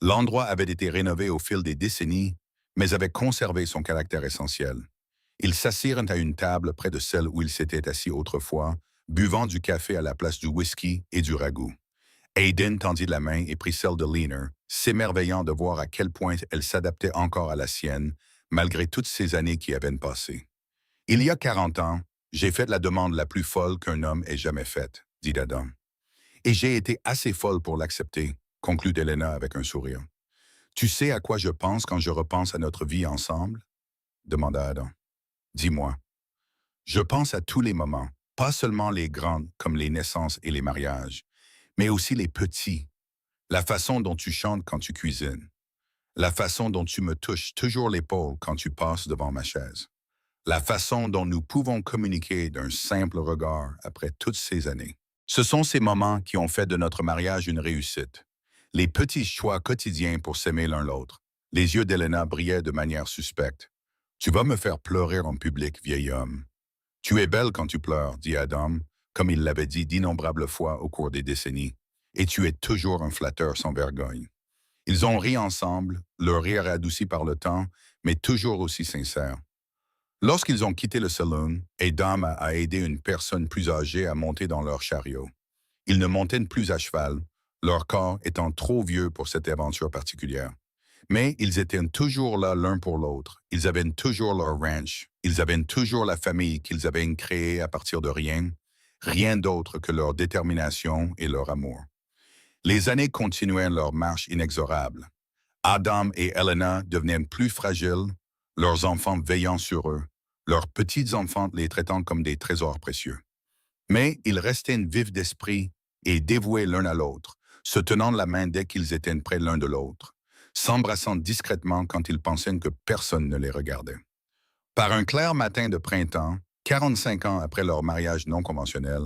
L'endroit avait été rénové au fil des décennies, mais avait conservé son caractère essentiel. Ils s'assirent à une table près de celle où ils s'étaient assis autrefois, buvant du café à la place du whisky et du ragoût. Aiden tendit la main et prit celle de Leaner, s'émerveillant de voir à quel point elle s'adaptait encore à la sienne, malgré toutes ces années qui avaient passé. « Il y a 40 ans, j'ai fait la demande la plus folle qu'un homme ait jamais faite, » dit Adam. « Et j'ai été assez folle pour l'accepter, » conclut Elena avec un sourire. « Tu sais à quoi je pense quand je repense à notre vie ensemble ?» demanda Adam. « Dis-moi. » « Je pense à tous les moments, pas seulement les grands comme les naissances et les mariages, mais aussi les petits. La façon dont tu chantes quand tu cuisines. La façon dont tu me touches toujours l'épaule quand tu passes devant ma chaise. La façon dont nous pouvons communiquer d'un simple regard après toutes ces années. Ce sont ces moments qui ont fait de notre mariage une réussite. Les petits choix quotidiens pour s'aimer l'un l'autre. Les yeux d'Elena brillaient de manière suspecte. « Tu vas me faire pleurer en public, vieil homme. »« Tu es belle quand tu pleures, » dit Adam, comme il l'avait dit d'innombrables fois au cours des décennies. « Et tu es toujours un flatteur sans vergogne. » Ils ont ri ensemble, leur rire adouci par le temps, mais toujours aussi sincère. Lorsqu'ils ont quitté le saloon, Adam a aidé une personne plus âgée à monter dans leur chariot. Ils ne montaient plus à cheval, leur corps étant trop vieux pour cette aventure particulière. Mais ils étaient toujours là l'un pour l'autre. Ils avaient toujours leur ranch. Ils avaient toujours la famille qu'ils avaient créée à partir de rien, rien d'autre que leur détermination et leur amour. Les années continuaient leur marche inexorable. Adam et Elena devenaient plus fragiles, leurs enfants veillant sur eux, leurs petits-enfants les traitant comme des trésors précieux. Mais ils restaient vifs d'esprit et dévoués l'un à l'autre, se tenant la main dès qu'ils étaient près l'un de l'autre, s'embrassant discrètement quand ils pensaient que personne ne les regardait. Par un clair matin de printemps, 45 ans après leur mariage non conventionnel,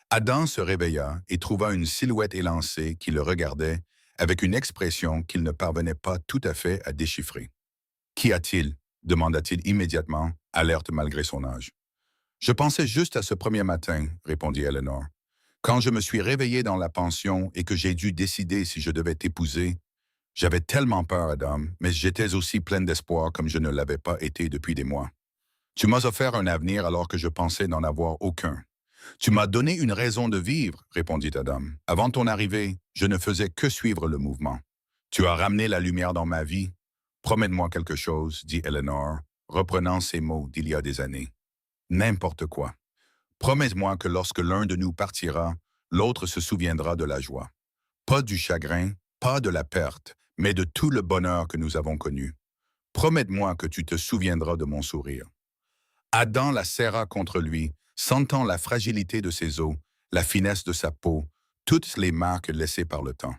Adam se réveilla et trouva une silhouette élancée qui le regardait avec une expression qu'il ne parvenait pas tout à fait à déchiffrer. « Qu'y a-t-il » demanda-t-il immédiatement, alerte malgré son âge. « Je pensais juste à ce premier matin » répondit Eleanor. « Quand je me suis réveillé dans la pension et que j'ai dû décider si je devais t'épouser, j'avais tellement peur, Adam, mais j'étais aussi pleine d'espoir comme je ne l'avais pas été depuis des mois. Tu m'as offert un avenir alors que je pensais n'en avoir aucun. Tu m'as donné une raison de vivre, répondit Adam. Avant ton arrivée, je ne faisais que suivre le mouvement. Tu as ramené la lumière dans ma vie. Promets-moi quelque chose, dit Eleanor, reprenant ses mots d'il y a des années. N'importe quoi. Promets-moi que lorsque l'un de nous partira, l'autre se souviendra de la joie. Pas du chagrin, pas de la perte, mais de tout le bonheur que nous avons connu. Promets-moi que tu te souviendras de mon sourire. Adam la serra contre lui, sentant la fragilité de ses os, la finesse de sa peau, toutes les marques laissées par le temps.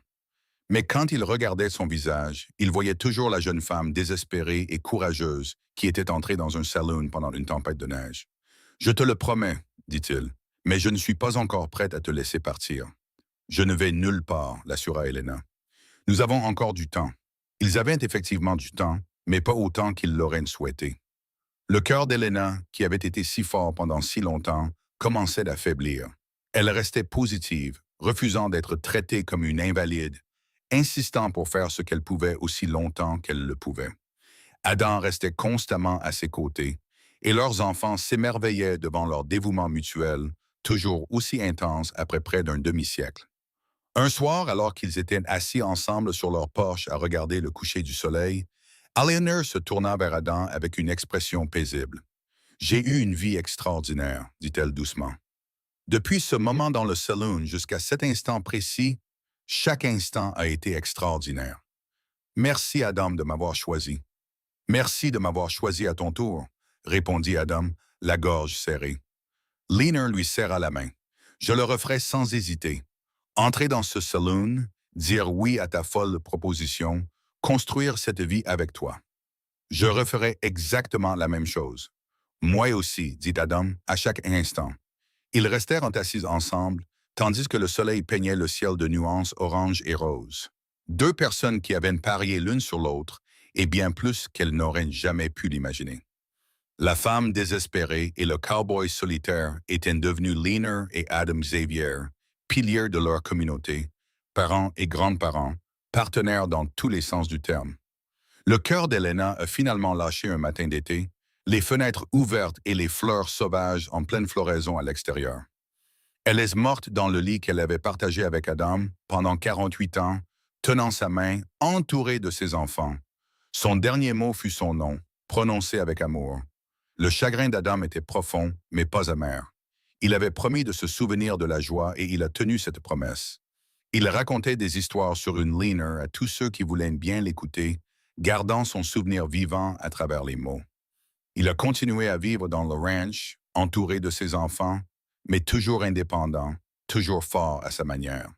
Mais quand il regardait son visage, il voyait toujours la jeune femme désespérée et courageuse qui était entrée dans un saloon pendant une tempête de neige. « Je te le promets, dit-il, mais je ne suis pas encore prête à te laisser partir. »« Je ne vais nulle part, l'assura Elena. Nous avons encore du temps. » Ils avaient effectivement du temps, mais pas autant qu'ils l'auraient souhaité. Le cœur d'Elena, qui avait été si fort pendant si longtemps, commençait à faiblir. Elle restait positive, refusant d'être traitée comme une invalide, insistant pour faire ce qu'elle pouvait aussi longtemps qu'elle le pouvait. Adam restait constamment à ses côtés, et leurs enfants s'émerveillaient devant leur dévouement mutuel, toujours aussi intense après près d'un demi-siècle. Un soir, alors qu'ils étaient assis ensemble sur leur porche à regarder le coucher du soleil, Eleanor se tourna vers Adam avec une expression paisible. « J'ai eu une vie extraordinaire, dit-elle doucement. Depuis ce moment dans le saloon jusqu'à cet instant précis, chaque instant a été extraordinaire. Merci, Adam, de m'avoir choisi. Merci de m'avoir choisi à ton tour, répondit Adam, la gorge serrée. Leaner lui serra la main. Je le referai sans hésiter. Entrer dans ce saloon, dire oui à ta folle proposition, construire cette vie avec toi. Je referai exactement la même chose. Moi aussi, dit Adam, à chaque instant. Ils restèrent assis ensemble, tandis que le soleil peignait le ciel de nuances orange et rose. Deux personnes qui avaient parié l'une sur l'autre, et bien plus qu'elles n'auraient jamais pu l'imaginer. La femme désespérée et le cowboy solitaire étaient devenus Leaner et Adam Xavier, piliers de leur communauté, parents et grands-parents, partenaires dans tous les sens du terme. Le cœur d'Elena a finalement lâché un matin d'été, les fenêtres ouvertes et les fleurs sauvages en pleine floraison à l'extérieur. Elle est morte dans le lit qu'elle avait partagé avec Adam pendant 48 ans, tenant sa main, entourée de ses enfants. Son dernier mot fut son nom, prononcé avec amour. Le chagrin d'Adam était profond, mais pas amer. Il avait promis de se souvenir de la joie et il a tenu cette promesse. Il racontait des histoires sur une Leaner à tous ceux qui voulaient bien l'écouter, gardant son souvenir vivant à travers les mots. Il a continué à vivre dans le ranch, entouré de ses enfants, mais toujours indépendant, toujours fort à sa manière.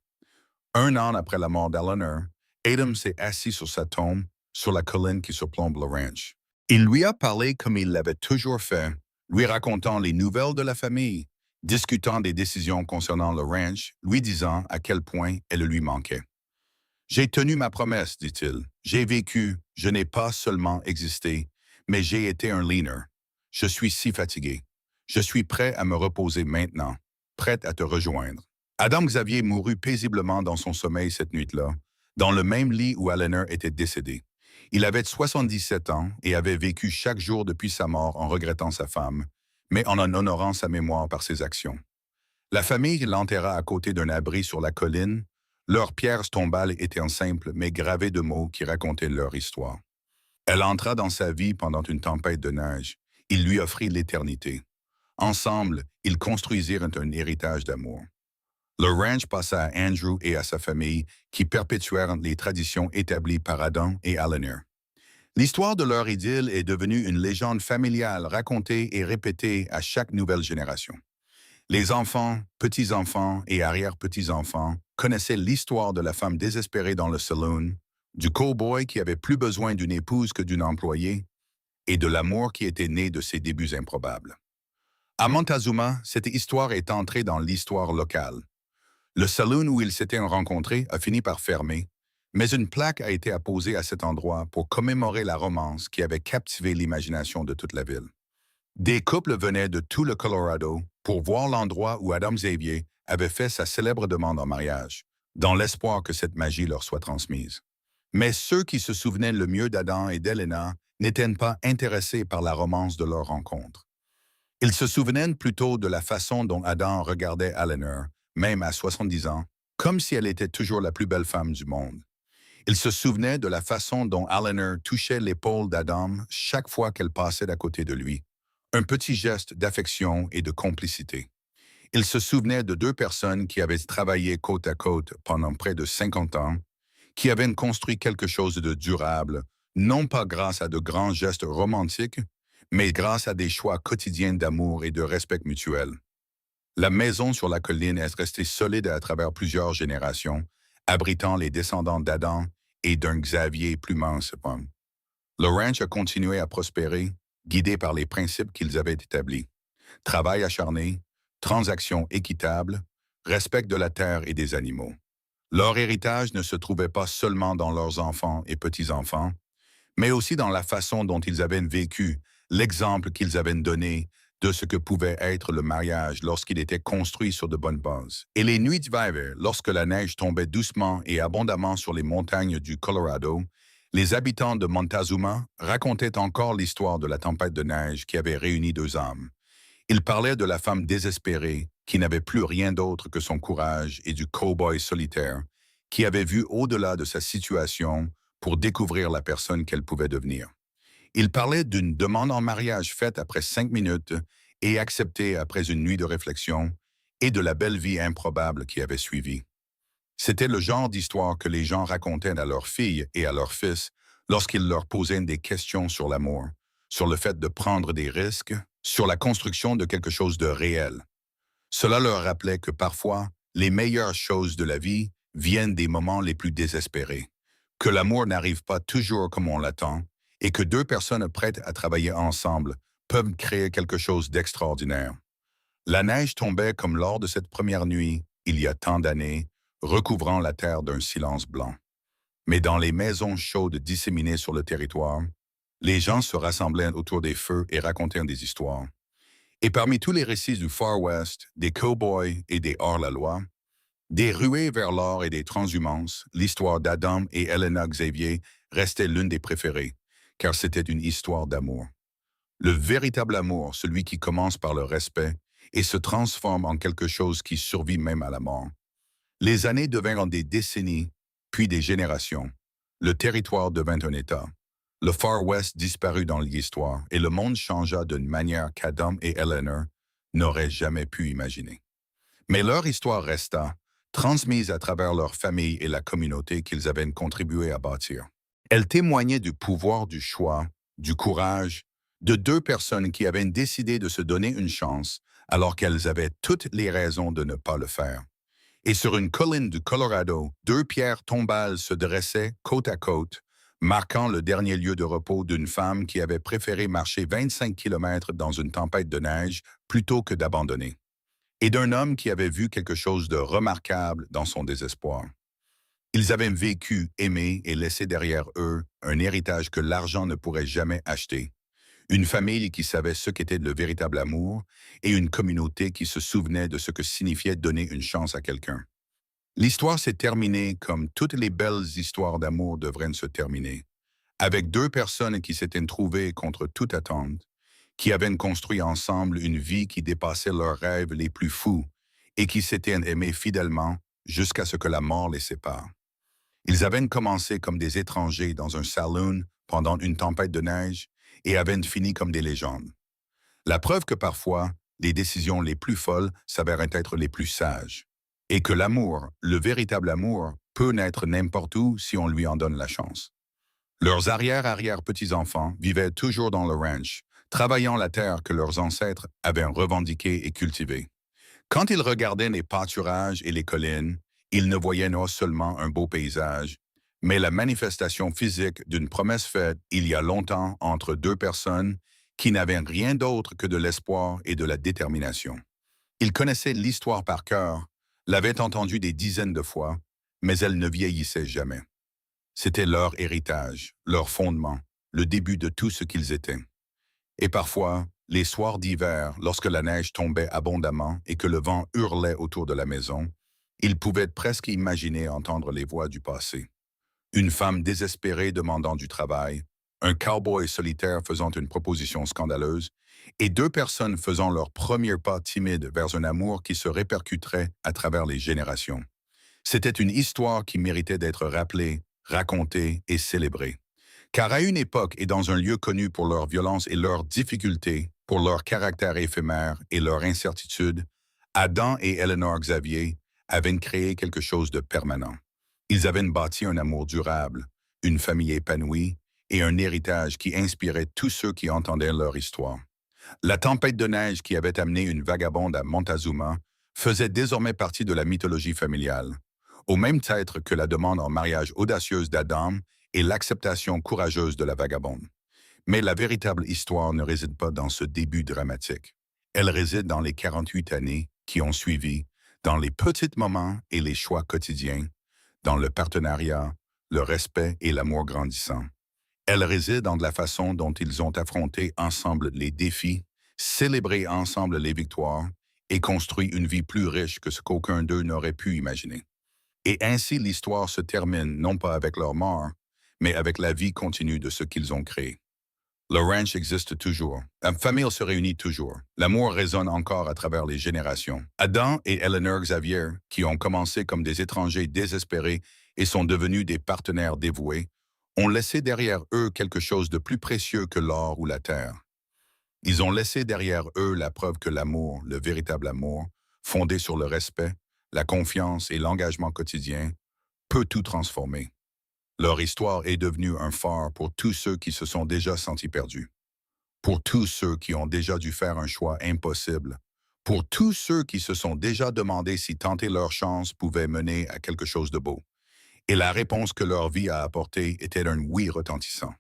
Un an après la mort d'Eleanor, Adam s'est assis sur sa tombe, sur la colline qui surplombe le ranch. Il lui a parlé comme il l'avait toujours fait, lui racontant les nouvelles de la famille, discutant des décisions concernant le ranch, lui disant à quel point elle lui manquait. « J'ai tenu ma promesse, dit-il. J'ai vécu, je n'ai pas seulement existé, mais j'ai été un Leaner. Je suis si fatigué. Je suis prêt à me reposer maintenant, prêt à te rejoindre. » Adam Xavier mourut paisiblement dans son sommeil cette nuit-là, dans le même lit où Eleanor était décédée. Il avait 77 ans et avait vécu chaque jour depuis sa mort en regrettant sa femme, mais en honorant sa mémoire par ses actions. La famille l'enterra à côté d'un abri sur la colline. Leurs pierres tombales étaient en simples mais gravées de mots qui racontaient leur histoire. Elle entra dans sa vie pendant une tempête de neige. Il lui offrit l'éternité. Ensemble, ils construisirent un héritage d'amour. Le ranch passa à Andrew et à sa famille, qui perpétuèrent les traditions établies par Adam et Eleanor. L'histoire de leur idylle est devenue une légende familiale racontée et répétée à chaque nouvelle génération. Les enfants, petits-enfants et arrière-petits-enfants connaissaient l'histoire de la femme désespérée dans le saloon, du cow-boy qui avait plus besoin d'une épouse que d'une employée, et de l'amour qui était né de ses débuts improbables. À Montezuma, cette histoire est entrée dans l'histoire locale. Le saloon où ils s'étaient rencontrés a fini par fermer, mais une plaque a été apposée à cet endroit pour commémorer la romance qui avait captivé l'imagination de toute la ville. Des couples venaient de tout le Colorado pour voir l'endroit où Adam Xavier avait fait sa célèbre demande en mariage, dans l'espoir que cette magie leur soit transmise. Mais ceux qui se souvenaient le mieux d'Adam et d'Elena n'étaient pas intéressés par la romance de leur rencontre. Ils se souvenaient plutôt de la façon dont Adam regardait Eleanor, même à 70 ans, comme si elle était toujours la plus belle femme du monde. Ils se souvenaient de la façon dont Eleanor touchait l'épaule d'Adam chaque fois qu'elle passait à côté de lui, un petit geste d'affection et de complicité. Ils se souvenaient de deux personnes qui avaient travaillé côte à côte pendant près de 50 ans, qui avaient construit quelque chose de durable, non pas grâce à de grands gestes romantiques, mais grâce à des choix quotidiens d'amour et de respect mutuel. La maison sur la colline est restée solide à travers plusieurs générations, abritant les descendants d'Adam et d'un Xavier plus mince. Le ranch a continué à prospérer, guidé par les principes qu'ils avaient établis. Travail acharné, transactions équitables, respect de la terre et des animaux. Leur héritage ne se trouvait pas seulement dans leurs enfants et petits-enfants, mais aussi dans la façon dont ils avaient vécu, l'exemple qu'ils avaient donné de ce que pouvait être le mariage lorsqu'il était construit sur de bonnes bases. Et les nuits d'hiver, lorsque la neige tombait doucement et abondamment sur les montagnes du Colorado, les habitants de Montezuma racontaient encore l'histoire de la tempête de neige qui avait réuni deux âmes. Ils parlaient de la femme désespérée qui n'avait plus rien d'autre que son courage et du cow-boy solitaire qui avait vu au-delà de sa situation pour découvrir la personne qu'elle pouvait devenir. Il parlait d'une demande en mariage faite après 5 minutes et acceptée après une nuit de réflexion et de la belle vie improbable qui avait suivi. C'était le genre d'histoire que les gens racontaient à leurs filles et à leurs fils lorsqu'ils leur posaient des questions sur l'amour, sur le fait de prendre des risques, sur la construction de quelque chose de réel. Cela leur rappelait que parfois, les meilleures choses de la vie viennent des moments les plus désespérés, que l'amour n'arrive pas toujours comme on l'attend, et que deux personnes prêtes à travailler ensemble peuvent créer quelque chose d'extraordinaire. La neige tombait comme lors de cette première nuit, il y a tant d'années, recouvrant la terre d'un silence blanc. Mais dans les maisons chaudes disséminées sur le territoire, les gens se rassemblaient autour des feux et racontaient des histoires. Et parmi tous les récits du Far West, des cow-boys et des hors-la-loi, des ruées vers l'or et des transhumances, l'histoire d'Adam et Elena Xavier restait l'une des préférées, car c'était une histoire d'amour. Le véritable amour, celui qui commence par le respect et se transforme en quelque chose qui survit même à la mort. Les années devinrent des décennies, puis des générations. Le territoire devint un État. Le Far West disparut dans l'histoire et le monde changea d'une manière qu'Adam et Eleanor n'auraient jamais pu imaginer. Mais leur histoire resta, transmise à travers leur famille et la communauté qu'ils avaient contribué à bâtir. Elle témoignait du pouvoir du choix, du courage, de deux personnes qui avaient décidé de se donner une chance alors qu'elles avaient toutes les raisons de ne pas le faire. Et sur une colline du Colorado, deux pierres tombales se dressaient côte à côte, marquant le dernier lieu de repos d'une femme qui avait préféré marcher 25 kilomètres dans une tempête de neige plutôt que d'abandonner, et d'un homme qui avait vu quelque chose de remarquable dans son désespoir. Ils avaient vécu, aimé et laissé derrière eux un héritage que l'argent ne pourrait jamais acheter, une famille qui savait ce qu'était le véritable amour et une communauté qui se souvenait de ce que signifiait donner une chance à quelqu'un. L'histoire s'est terminée comme toutes les belles histoires d'amour devraient se terminer, avec deux personnes qui s'étaient trouvées contre toute attente, qui avaient construit ensemble une vie qui dépassait leurs rêves les plus fous et qui s'étaient aimés fidèlement jusqu'à ce que la mort les sépare. Ils avaient commencé comme des étrangers dans un saloon pendant une tempête de neige et avaient fini comme des légendes. La preuve que parfois, les décisions les plus folles s'avèrent être les plus sages. Et que l'amour, le véritable amour, peut naître n'importe où si on lui en donne la chance. Leurs arrière-arrière-petits-enfants vivaient toujours dans le ranch, travaillant la terre que leurs ancêtres avaient revendiquée et cultivée. Quand ils regardaient les pâturages et les collines, ils ne voyaient non seulement un beau paysage, mais la manifestation physique d'une promesse faite il y a longtemps entre deux personnes qui n'avaient rien d'autre que de l'espoir et de la détermination. Ils connaissaient l'histoire par cœur, l'avaient entendue des dizaines de fois, mais elle ne vieillissait jamais. C'était leur héritage, leur fondement, le début de tout ce qu'ils étaient. Et parfois, les soirs d'hiver, lorsque la neige tombait abondamment et que le vent hurlait autour de la maison, ils pouvaient presque imaginer entendre les voix du passé. Une femme désespérée demandant du travail, un cow-boy solitaire faisant une proposition scandaleuse, et deux personnes faisant leur premier pas timide vers un amour qui se répercuterait à travers les générations. C'était une histoire qui méritait d'être rappelée, racontée et célébrée. Car à une époque et dans un lieu connu pour leur violence et leurs difficultés, pour leur caractère éphémère et leur incertitude, Adam et Eleanor Xavier avaient créé quelque chose de permanent. Ils avaient bâti un amour durable, une famille épanouie et un héritage qui inspirait tous ceux qui entendaient leur histoire. La tempête de neige qui avait amené une vagabonde à Montezuma faisait désormais partie de la mythologie familiale, au même titre que la demande en mariage audacieuse d'Adam et l'acceptation courageuse de la vagabonde. Mais la véritable histoire ne réside pas dans ce début dramatique. Elle réside dans les 48 années qui ont suivi, dans les petits moments et les choix quotidiens, dans le partenariat, le respect et l'amour grandissant. Elle réside dans la façon dont ils ont affronté ensemble les défis, célébré ensemble les victoires et construit une vie plus riche que ce qu'aucun d'eux n'aurait pu imaginer. Et ainsi l'histoire se termine non pas avec leur mort, mais avec la vie continue de ce qu'ils ont créé. Le ranch existe toujours. La famille se réunit toujours. L'amour résonne encore à travers les générations. Adam et Eleanor Xavier, qui ont commencé comme des étrangers désespérés et sont devenus des partenaires dévoués, ont laissé derrière eux quelque chose de plus précieux que l'or ou la terre. Ils ont laissé derrière eux la preuve que l'amour, le véritable amour, fondé sur le respect, la confiance et l'engagement quotidien, peut tout transformer. Leur histoire est devenue un phare pour tous ceux qui se sont déjà sentis perdus, pour tous ceux qui ont déjà dû faire un choix impossible, pour tous ceux qui se sont déjà demandé si tenter leur chance pouvait mener à quelque chose de beau. Et la réponse que leur vie a apportée était un oui retentissant.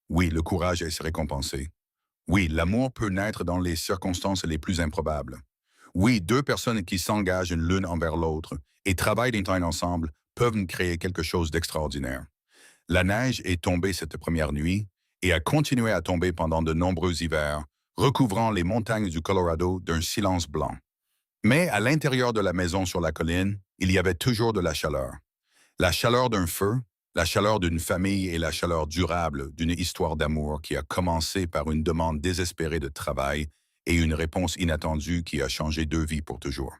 Oui, le courage est récompensé. Oui, l'amour peut naître dans les circonstances les plus improbables. Oui, deux personnes qui s'engagent l'une envers l'autre et travaillent ensemble peuvent créer quelque chose d'extraordinaire. La neige est tombée cette première nuit et a continué à tomber pendant de nombreux hivers, recouvrant les montagnes du Colorado d'un silence blanc. Mais à l'intérieur de la maison sur la colline, il y avait toujours de la chaleur. La chaleur d'un feu, la chaleur d'une famille et la chaleur durable d'une histoire d'amour qui a commencé par une demande désespérée de travail et une réponse inattendue qui a changé deux vies pour toujours.